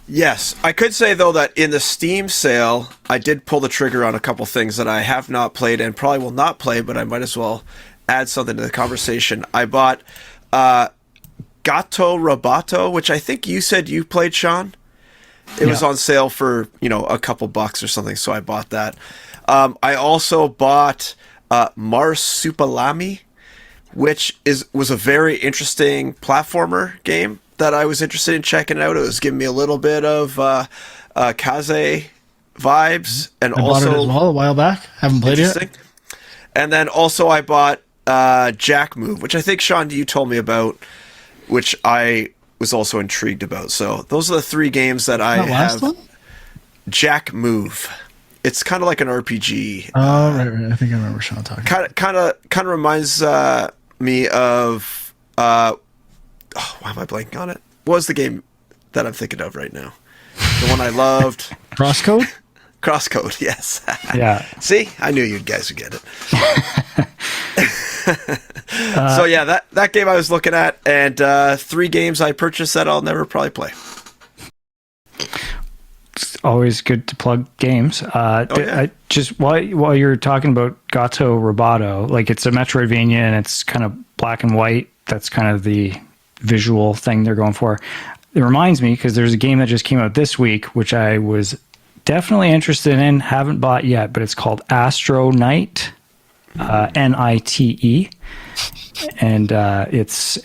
Yes, I could say though that in the Steam sale, I did pull the trigger on a couple things that I have not played and probably will not play, but I might as well add something to the conversation. I bought Gato Roboto, which I think you said you played, Sean. It was on sale for a couple bucks or something, so I bought that. I also bought Marsupilami, which was a very interesting platformer game that I was interested in checking out. It was giving me a little bit of Kaze vibes, and I bought it as well a while back. Haven't played it. And then also I bought Jack Move, which I think, Sean, you told me about, which I was also intrigued about. So those are the 3 games that I have. One? Jack Move. It's kind of like an RPG. Oh, right. I think I remember Sean talking. Kind of reminds me of why am I blanking on it? What was the game that I'm thinking of right now? The one I loved. Crosscode? Crosscode, yes. Yeah. See? I knew you guys would get it. So yeah, that game I was looking at, and 3 games I purchased that I'll never probably play. It's always good to plug games. I just while you're talking about Gato Roboto, like it's a Metroidvania and it's kind of black and white. That's kind of the visual thing they're going for. It reminds me because there's a game that just came out this week, which I was definitely interested in, haven't bought yet, but it's called Astro Knight, Nite, and it's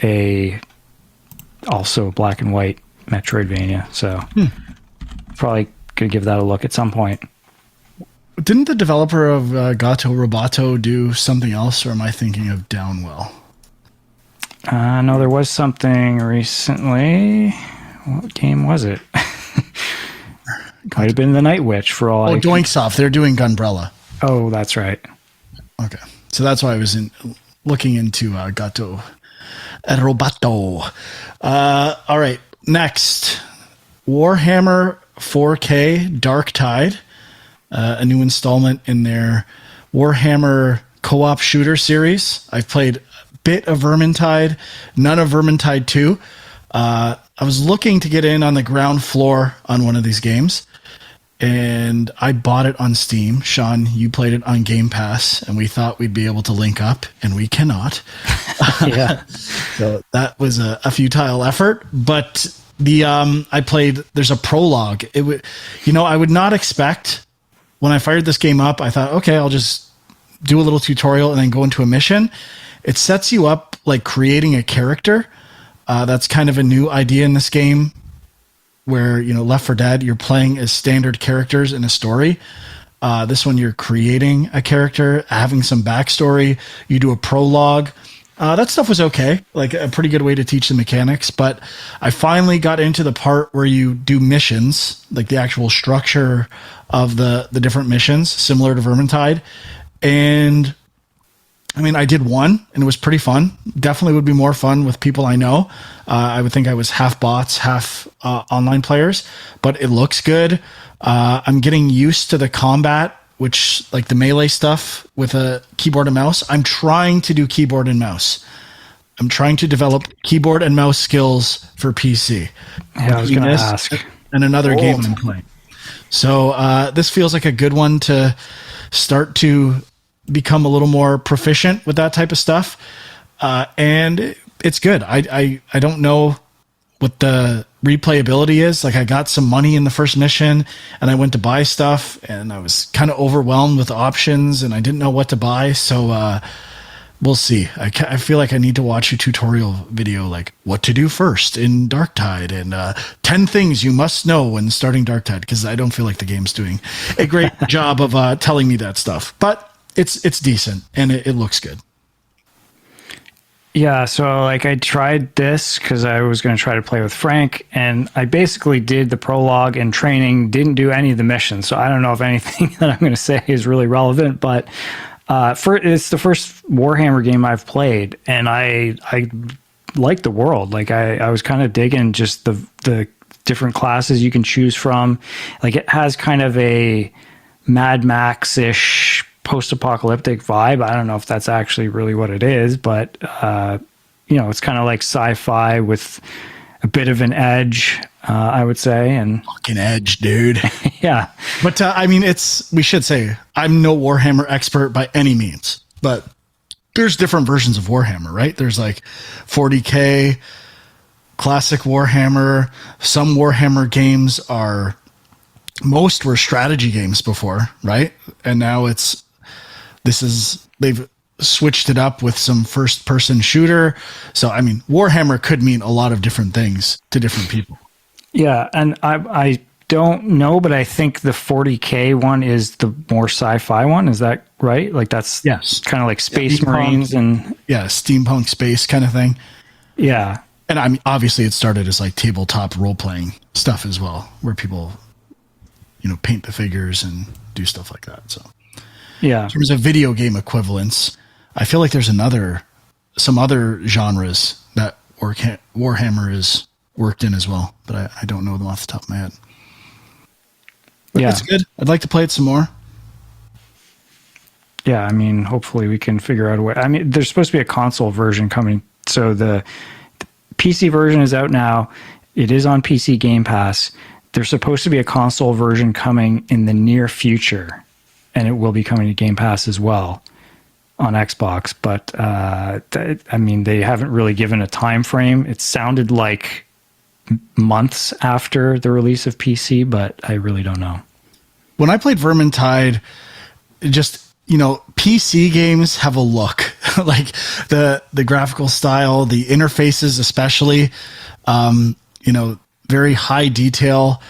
also black and white Metroidvania. So probably could give that a look at some point. Didn't the developer of Gato Roboto do something else, or am I thinking of Downwell? No, there was something recently. What game was it? Might have been the Night Witch for all. Doinksoft. They're doing Gunbrella. Oh, that's right. Okay, so that's why I was looking into Gato Roboto. All right, next, Warhammer 4K Darktide, a new installment in their Warhammer co-op shooter series. I've played a bit of Vermintide, none of Vermintide 2. I was looking to get in on the ground floor on one of these games, and I bought it on Steam. Sean, you played it on Game Pass, and we thought we'd be able to link up, and we cannot. Yeah. So that was a futile effort, but I played, there's a prologue. I would not expect, when I fired this game up, I thought, okay, I'll just do a little tutorial and then go into a mission. It sets you up like creating a character. That's kind of a new idea in this game, where, Left 4 Dead, you're playing as standard characters in a story. This one, you're creating a character, having some backstory. You do a prologue. That stuff was okay, like a pretty good way to teach the mechanics. But I finally got into the part where you do missions, like the actual structure of the different missions, similar to Vermintide. And I mean, I did one, and it was pretty fun. Definitely would be more fun with people I know. I would think I was half bots, half online players, but it looks good. I'm getting used to the combat, which, like the melee stuff with a keyboard and mouse. I'm trying to do keyboard and mouse. I'm trying to develop keyboard and mouse skills for PC. Yeah, I was going to ask. And another game I'm playing. So this feels like a good one to start to become a little more proficient with that type of stuff. And it's good. I don't know what the replayability is. Like, I got some money in the first mission and I went to buy stuff and I was kind of overwhelmed with options and I didn't know what to buy. So we'll see. I feel like I need to watch a tutorial video, like what to do first in Darktide and 10 things you must know when starting Darktide, because I don't feel like the game's doing a great job of telling me that stuff. But it's decent and it looks good. Yeah, so like I tried this because I was going to try to play with Frank, and I basically did the prologue and training, didn't do any of the missions. So I don't know if anything that I'm going to say is really relevant, but it's the first Warhammer game I've played, and I like the world. Like I was kind of digging just the different classes you can choose from. Like it has kind of a Mad Max-ish post-apocalyptic vibe. I don't know if that's actually really what it is, but it's kind of like sci-fi with a bit of an edge, I would say. And fucking edge, dude. yeah. But I mean, we should say I'm no Warhammer expert by any means, but there's different versions of Warhammer, right? There's like 40K, classic Warhammer. Some Warhammer games most were strategy games before, right? And now they've switched it up with some first person shooter. So, I mean, Warhammer could mean a lot of different things to different people. Yeah. And I don't know, but I think the 40K one is the more sci-fi one. Is that right? Like that's kind of like Space Marines and steampunk space kind of thing. Yeah. And I mean, obviously it started as like tabletop role-playing stuff as well, where people, paint the figures and do stuff like that. So yeah, in terms of video game equivalents, I feel like there's some other genres that Warhammer is worked in as well, but I don't know them off the top of my head. But it's good. I'd like to play it some more. Yeah, I mean, hopefully we can figure out a way. I mean, there's supposed to be a console version coming. So the PC version is out now. It is on PC Game Pass. There's supposed to be a console version coming in the near future, and it will be coming to Game Pass as well on Xbox. But I mean, they haven't really given a time frame. It sounded like months after the release of PC, but I really don't know. When I played Vermintide, PC games have a look like the graphical style, the interfaces, especially, very high detail.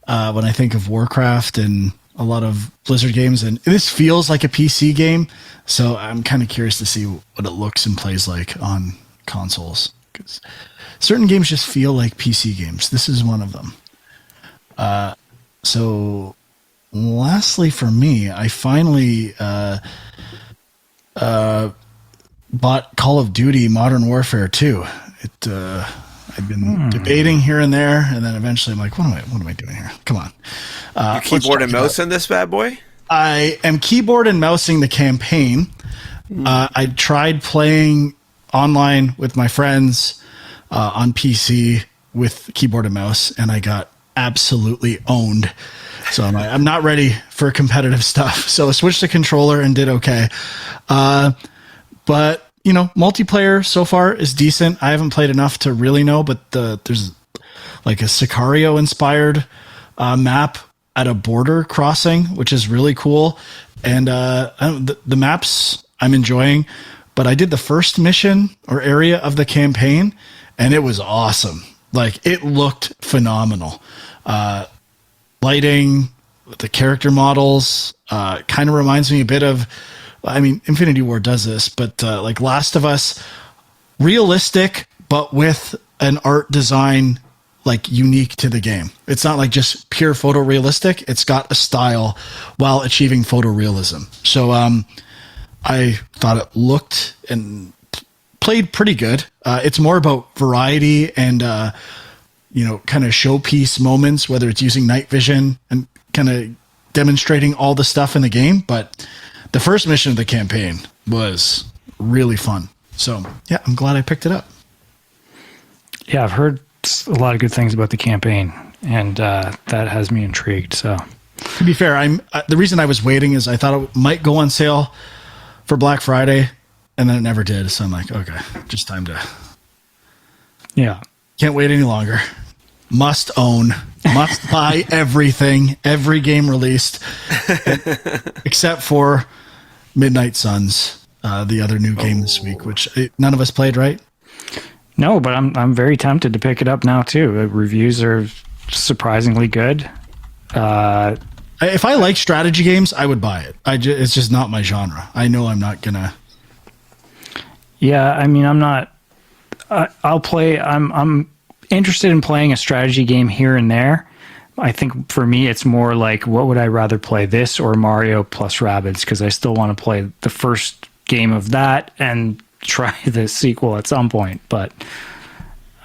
When I think of Warcraft and a lot of Blizzard games, and this feels like a PC game. So I'm kind of curious to see what it looks and plays like on consoles, because certain games just feel like PC games. This is one of them. So lastly for me, I finally bought Call of Duty Modern Warfare 2. I've been debating here and there, and then eventually I'm like, what am I doing here? Come on. You keyboard and mouse in this bad boy? I am keyboard and mousing the campaign. I tried playing online with my friends on PC with keyboard and mouse, and I got absolutely owned. So I'm not ready for competitive stuff. So I switched to controller and did okay. But multiplayer so far is decent. I haven't played enough to really know, but there's like a Sicario inspired map at a border crossing, which is really cool. And the maps I'm enjoying, but I did the first mission or area of the campaign, and it was awesome. Like, it looked phenomenal. Lighting, the character models, kind of reminds me a bit of, Infinity War does this, but like Last of Us, realistic, but with an art design like unique to the game. It's not like just pure photorealistic. It's got a style while achieving photorealism. So I thought it looked and played pretty good. It's more about variety and kind of showpiece moments, whether it's using night vision and kind of demonstrating all the stuff in the game. But the first mission of the campaign was really fun. So yeah, I'm glad I picked it up. Yeah, I've heard a lot of good things about the campaign, and that has me intrigued. So to be fair, the reason I was waiting is I thought it might go on sale for Black Friday, and then it never did. So I'm like, okay, just time to. Yeah. Can't wait any longer. Must own, must buy everything, every game released, except for Midnight Suns, the other new game this week, which none of us played, right? No, but I'm very tempted to pick it up now too. The reviews are surprisingly good. If I like strategy games, I would buy it. It's just not my genre. I know I'm not gonna. Yeah, I'm not. I'll play. I'm interested in playing a strategy game here and there. I think for me, it's more like, what would I rather play, this or Mario plus Rabbids? Because I still want to play the first game of that and try the sequel at some point. But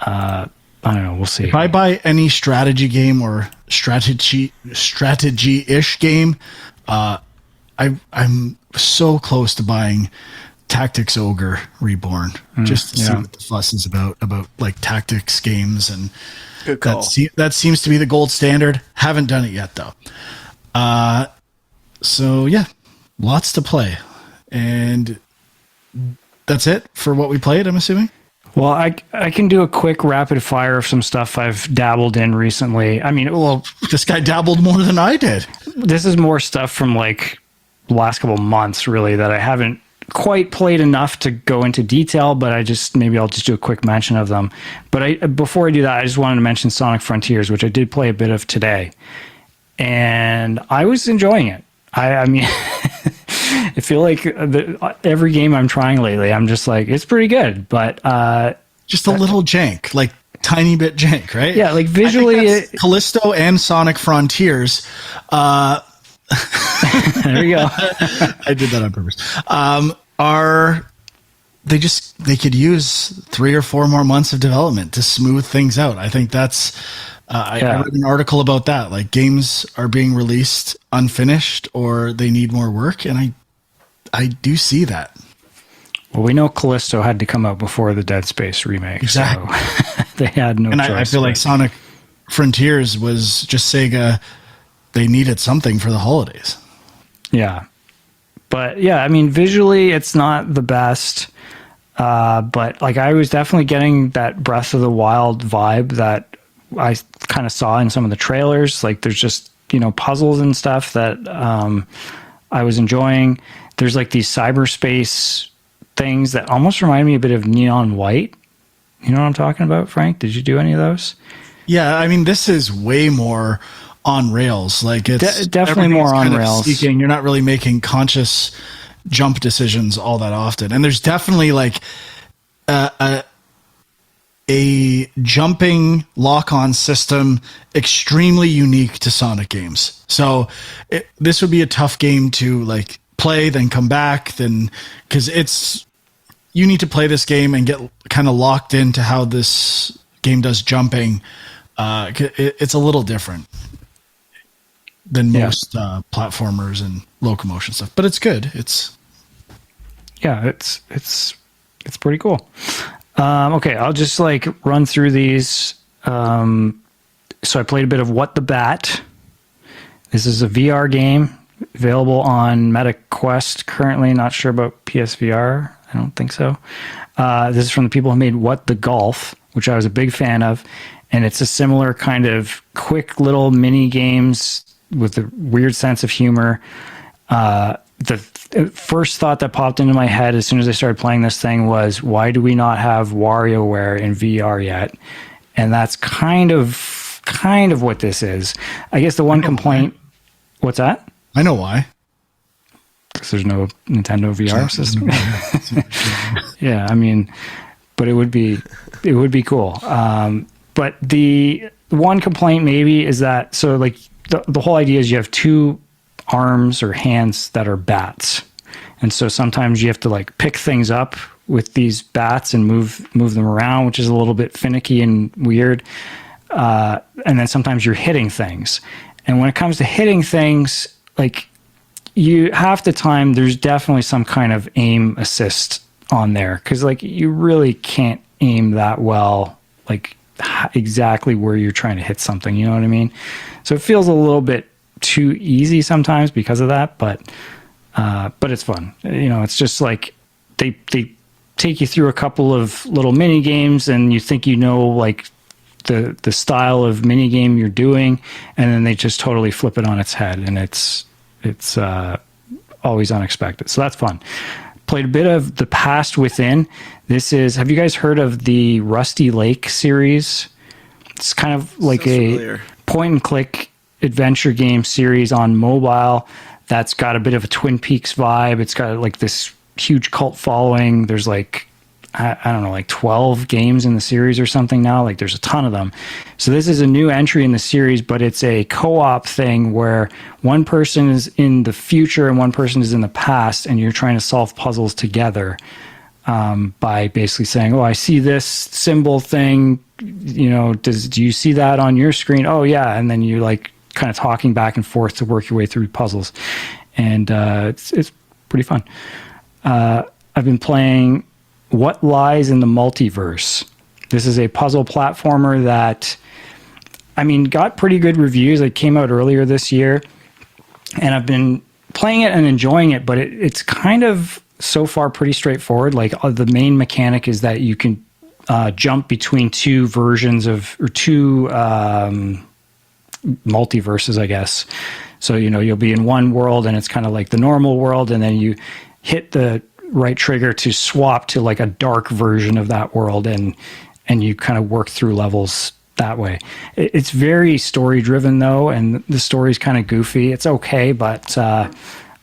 I don't know. We'll see. If I buy any strategy game or strategy-ish game, I'm so close to buying Tactics Ogre Reborn, just to see what the fuss is about like tactics games, and Good call. that seems to be the gold standard. Haven't done it yet though. So yeah, lots to play, and that's it for what we played, I'm assuming. Well, I can do a quick rapid fire of some stuff I've dabbled in recently. I mean, well, this guy dabbled more than I did. This is more stuff from like the last couple of months, really, that I haven't quite played enough to go into detail, but maybe I'll just do a quick mention of them. But before I do that, I just wanted to mention Sonic Frontiers, which I did play a bit of today, and I was enjoying it. I mean, I feel like every game I'm trying lately, I'm just like, it's pretty good, but just a little jank, like tiny bit jank, right? Yeah, like visually, Callisto and Sonic Frontiers. There you go. I did that on purpose. They could use 3 or 4 more months of development to smooth things out. I think that's. I read an article about that. Like, games are being released unfinished, or they need more work, and I do see that. Well, we know Callisto had to come out before the Dead Space remake. Exactly. So they had no choice. And I feel like Sonic Frontiers was just Sega. They needed something for the holidays. Yeah. But yeah, I mean, visually it's not the best. But like, I was definitely getting that Breath of the Wild vibe that I kind of saw in some of the trailers. Like, there's just, puzzles and stuff that I was enjoying. There's like these cyberspace things that almost remind me a bit of Neon White. You know what I'm talking about, Frank? Did you do any of those? Yeah, I mean, this is way more on rails. Like, it's definitely more on rails. You're not really making conscious jump decisions all that often. And there's definitely like a jumping lock-on system extremely unique to Sonic games. So this would be a tough game to like play, then come back, then, because you need to play this game and get kind of locked into how this game does jumping. It's a little different than most platformers and locomotion stuff, but it's good. It's pretty cool. Okay, I'll just like run through these. So I played a bit of What the Bat. This is a VR game available on Meta Quest currently. Not sure about PSVR. I don't think so. This is from the people who made What the Golf, which I was a big fan of. And it's a similar kind of quick little mini games with a weird sense of humor. The first thought that popped into my head as soon as I started playing this thing was, why do we not have WarioWare in VR yet? And that's kind of what this is. I guess the one complaint... Why. What's that? I know why. Because there's no Nintendo VR system. Yeah, I mean, but it would be cool. But the one complaint maybe is that, so like the whole idea is you have 2 arms or hands that are bats. And so sometimes you have to like pick things up with these bats and move them around, which is a little bit finicky and weird. And then sometimes you're hitting things. And when it comes to hitting things, like, you half the time there's definitely some kind of aim assist on there, because like you really can't aim that well, like exactly where you're trying to hit something, you know what I mean? So it feels a little bit too easy sometimes because of that, but it's fun. It's just like they take you through a couple of little mini games, and you think like the style of mini game you're doing, and then they just totally flip it on its head, and it's always unexpected. So that's fun. Played a bit of The Past Within. Have you guys heard of the Rusty Lake series? It's kind of like a point and click adventure game series on mobile that's got a bit of a Twin Peaks vibe. It's got like this huge cult following. There's like, I don't know, like 12 games in the series or something now. Like, there's a ton of them. So this is a new entry in the series, but it's a co-op thing where one person is in the future and one person is in the past, and you're trying to solve puzzles together by basically saying, oh, I see this symbol thing. Do you see that on your screen? Oh, yeah. And then you're like kind of talking back and forth to work your way through puzzles. And it's pretty fun. I've been playing What Lies in the Multiverse. This is a puzzle platformer that, I mean, got pretty good reviews. It came out earlier this year, and I've been playing it and enjoying it, but it's kind of so far pretty straightforward. Like the main mechanic is that you can jump between two versions of, or two multiverses, I guess. So, you'll be in one world and it's kind of like the normal world, and then you hit the right trigger to swap to like a dark version of that world, and you kind of work through levels that way. It's very story driven though, and the story's kind of goofy. It's okay, but I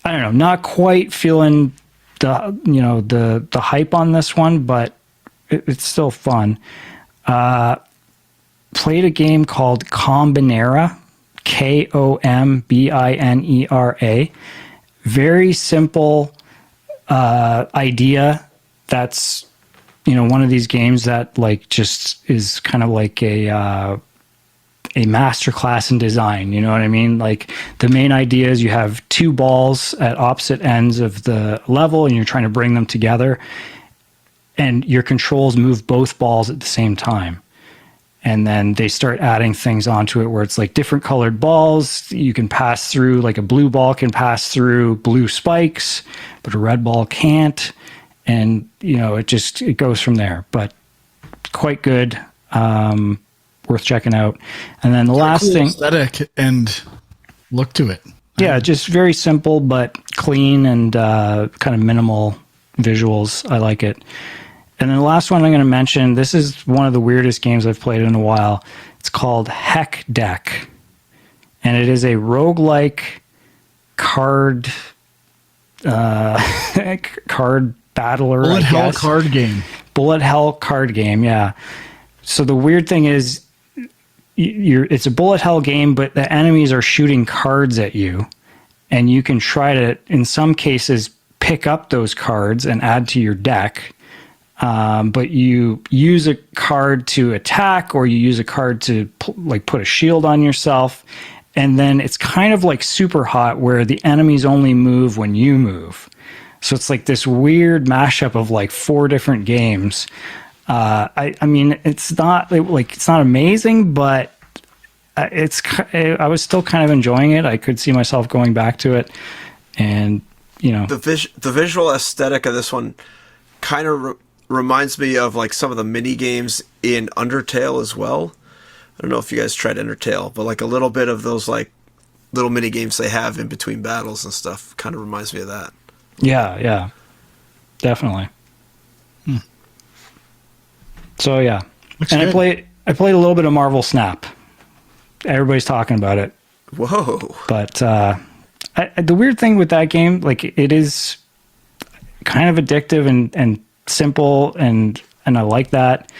don't know, not quite feeling the hype on this one, but it's still fun. Played a game called Combinera, Kombinera. Very simple idea. That's one of these games that like just is kind of like a masterclass in design. You know what I mean? Like the main idea is you have two balls at opposite ends of the level, and you're trying to bring them together, and your controls move both balls at the same time. And then they start adding things onto it where it's like different colored balls. You can pass through, like a blue ball can pass through blue spikes, but a red ball can't. And, it goes from there. But quite good. Worth checking out. And then the last thing. Aesthetic and look to it. Yeah, just very simple, but clean and kind of minimal visuals. I like it. And then the last one I'm going to mention, this is one of the weirdest games I've played in a while. It's called Heck Deck. And it is a roguelike card card battler, Bullet hell card game. Bullet hell card game, yeah. So the weird thing is, it's a bullet hell game, but the enemies are shooting cards at you. And you can try to, in some cases, pick up those cards and add to your deck. But you use a card to attack, or you use a card to put a shield on yourself. And then it's kind of like Super Hot, where the enemies only move when you move. So it's like this weird mashup of like 4 different games. I mean, it's not amazing, but I was still kind of enjoying it. I could see myself going back to it, and the visual aesthetic of this one kind of reminds me of like some of the mini games in Undertale as well. I don't know if you guys tried Undertale, but like a little bit of those like little mini games they have in between battles and stuff kind of reminds me of that. Yeah, definitely. So yeah, Looks and good. I played a little bit of Marvel Snap. Everybody's talking about it. Whoa! But the weird thing with that game, like, it is kind of addictive and simple, and I like that.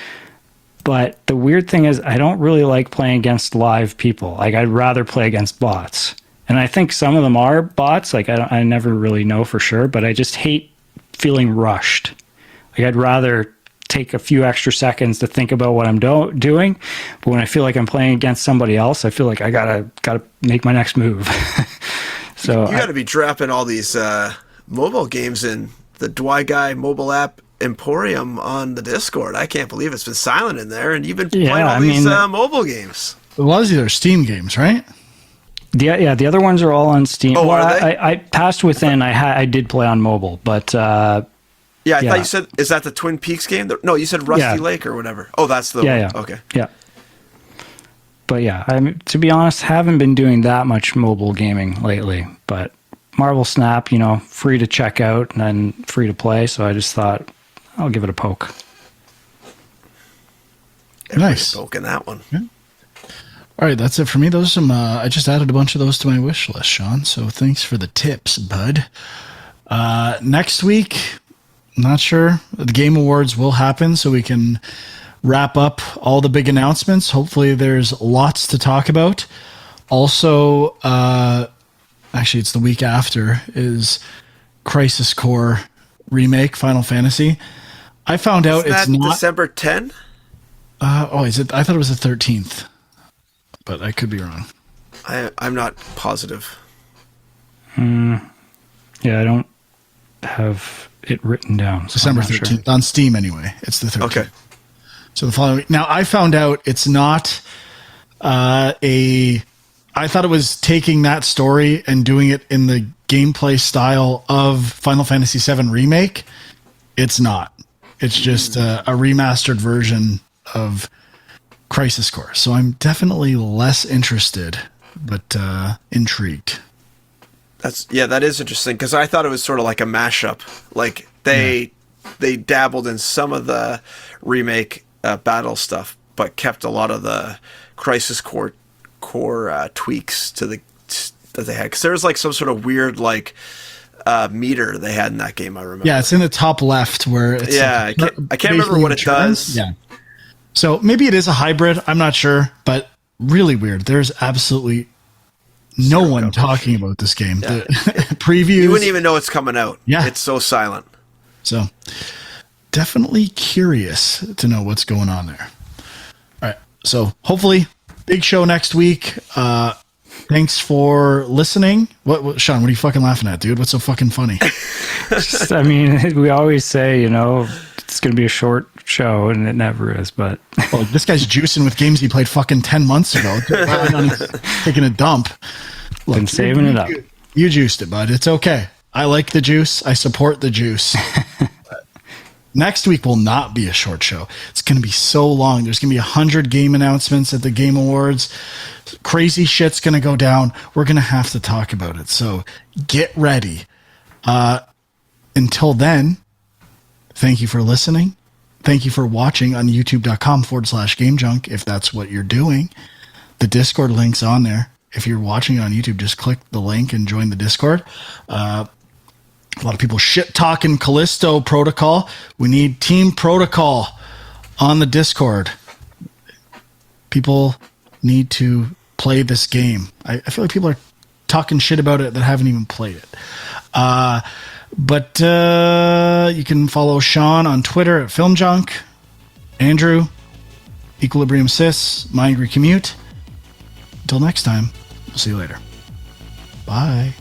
But the weird thing is, I don't really like playing against live people. Like, I'd rather play against bots. And I think some of them are bots. Like, I never really know for sure, but I just hate feeling rushed. Like, I'd rather take a few extra seconds to think about what I'm doing. But when I feel like I'm playing against somebody else, I feel like I gotta make my next move. So you got to be dropping all these mobile games in the Dwy Guy mobile app Emporium on the Discord. I can't believe it's been silent in there, and you've been playing all these mobile games. A lot of these are Steam games, right? The other ones are all on Steam. Oh, are they? I passed Within. I did play on mobile, but I thought you said, is that the Twin Peaks game? No, you said Rusty Lake or whatever. Oh, that's the one. Yeah. Okay. Yeah. But yeah, to be honest, haven't been doing that much mobile gaming lately. But Marvel Snap, free to check out and then free to play. So I just thought I'll give it a poke. Nice. Poking that one. Yeah. All right, that's it for me. Those are some. I just added a bunch of those to my wish list, Sean. So thanks for the tips, bud. Next week, not sure. The Game Awards will happen, so we can wrap up all the big announcements. Hopefully, there's lots to talk about. Also, actually, it's the week after is Crisis Core remake Final Fantasy. I found out it's not December 10. Is it? I thought it was the 13th, but I could be wrong. I'm not positive. Yeah, I don't have it written down. So December I'm not 13th. sure. On Steam, anyway. It's the 13th. Okay. So the following week. Now, I found out it's not I thought it was taking that story and doing it in the gameplay style of Final Fantasy VII Remake. It's not. It's just a remastered version of Crisis Core. So I'm definitely less interested, but intrigued. That is interesting, because I thought it was sort of like a mashup. Like they dabbled in some of the remake battle stuff, but kept a lot of the Crisis Core tweaks to that they had. Because there was like some sort of weird like meter they had in that game. I remember. Yeah, it's in the top left where it's I can't remember what it does. Yeah. So maybe it is a hybrid. I'm not sure, but really weird. There's absolutely no one talking about this game. Yeah. The previews. You wouldn't even know it's coming out. Yeah. It's so silent. So definitely curious to know what's going on there. All right. So hopefully big show next week. Thanks for listening. What Sean, what are you fucking laughing at, dude? What's so fucking funny? I mean, we always say, it's going to be a short show, and it never is, but... Well, this guy's juicing with games he played fucking 10 months ago. Taking a dump. Look, been saving it up. You juiced it, bud. It's okay. I like the juice. I support the juice. Next week will not be a short show. It's going to be so long. There's going to be 100 game announcements at the Game Awards. Crazy shit's going to go down. We're going to have to talk about it. So get ready. Until then, thank you for listening. Thank you for watching on youtube.com/GameJunk if that's what you're doing. The Discord link's on there. If you're watching on YouTube, just click the link and join the Discord. A lot of people shit talking Callisto protocol. We need team protocol on the Discord. People need to play this game. I feel like people are talking shit about it that haven't even played it. But you can follow Sean on Twitter at FilmJunk, Andrew, Equilibrium Sis, My Angry Commute. Until next time, we'll see you later. Bye.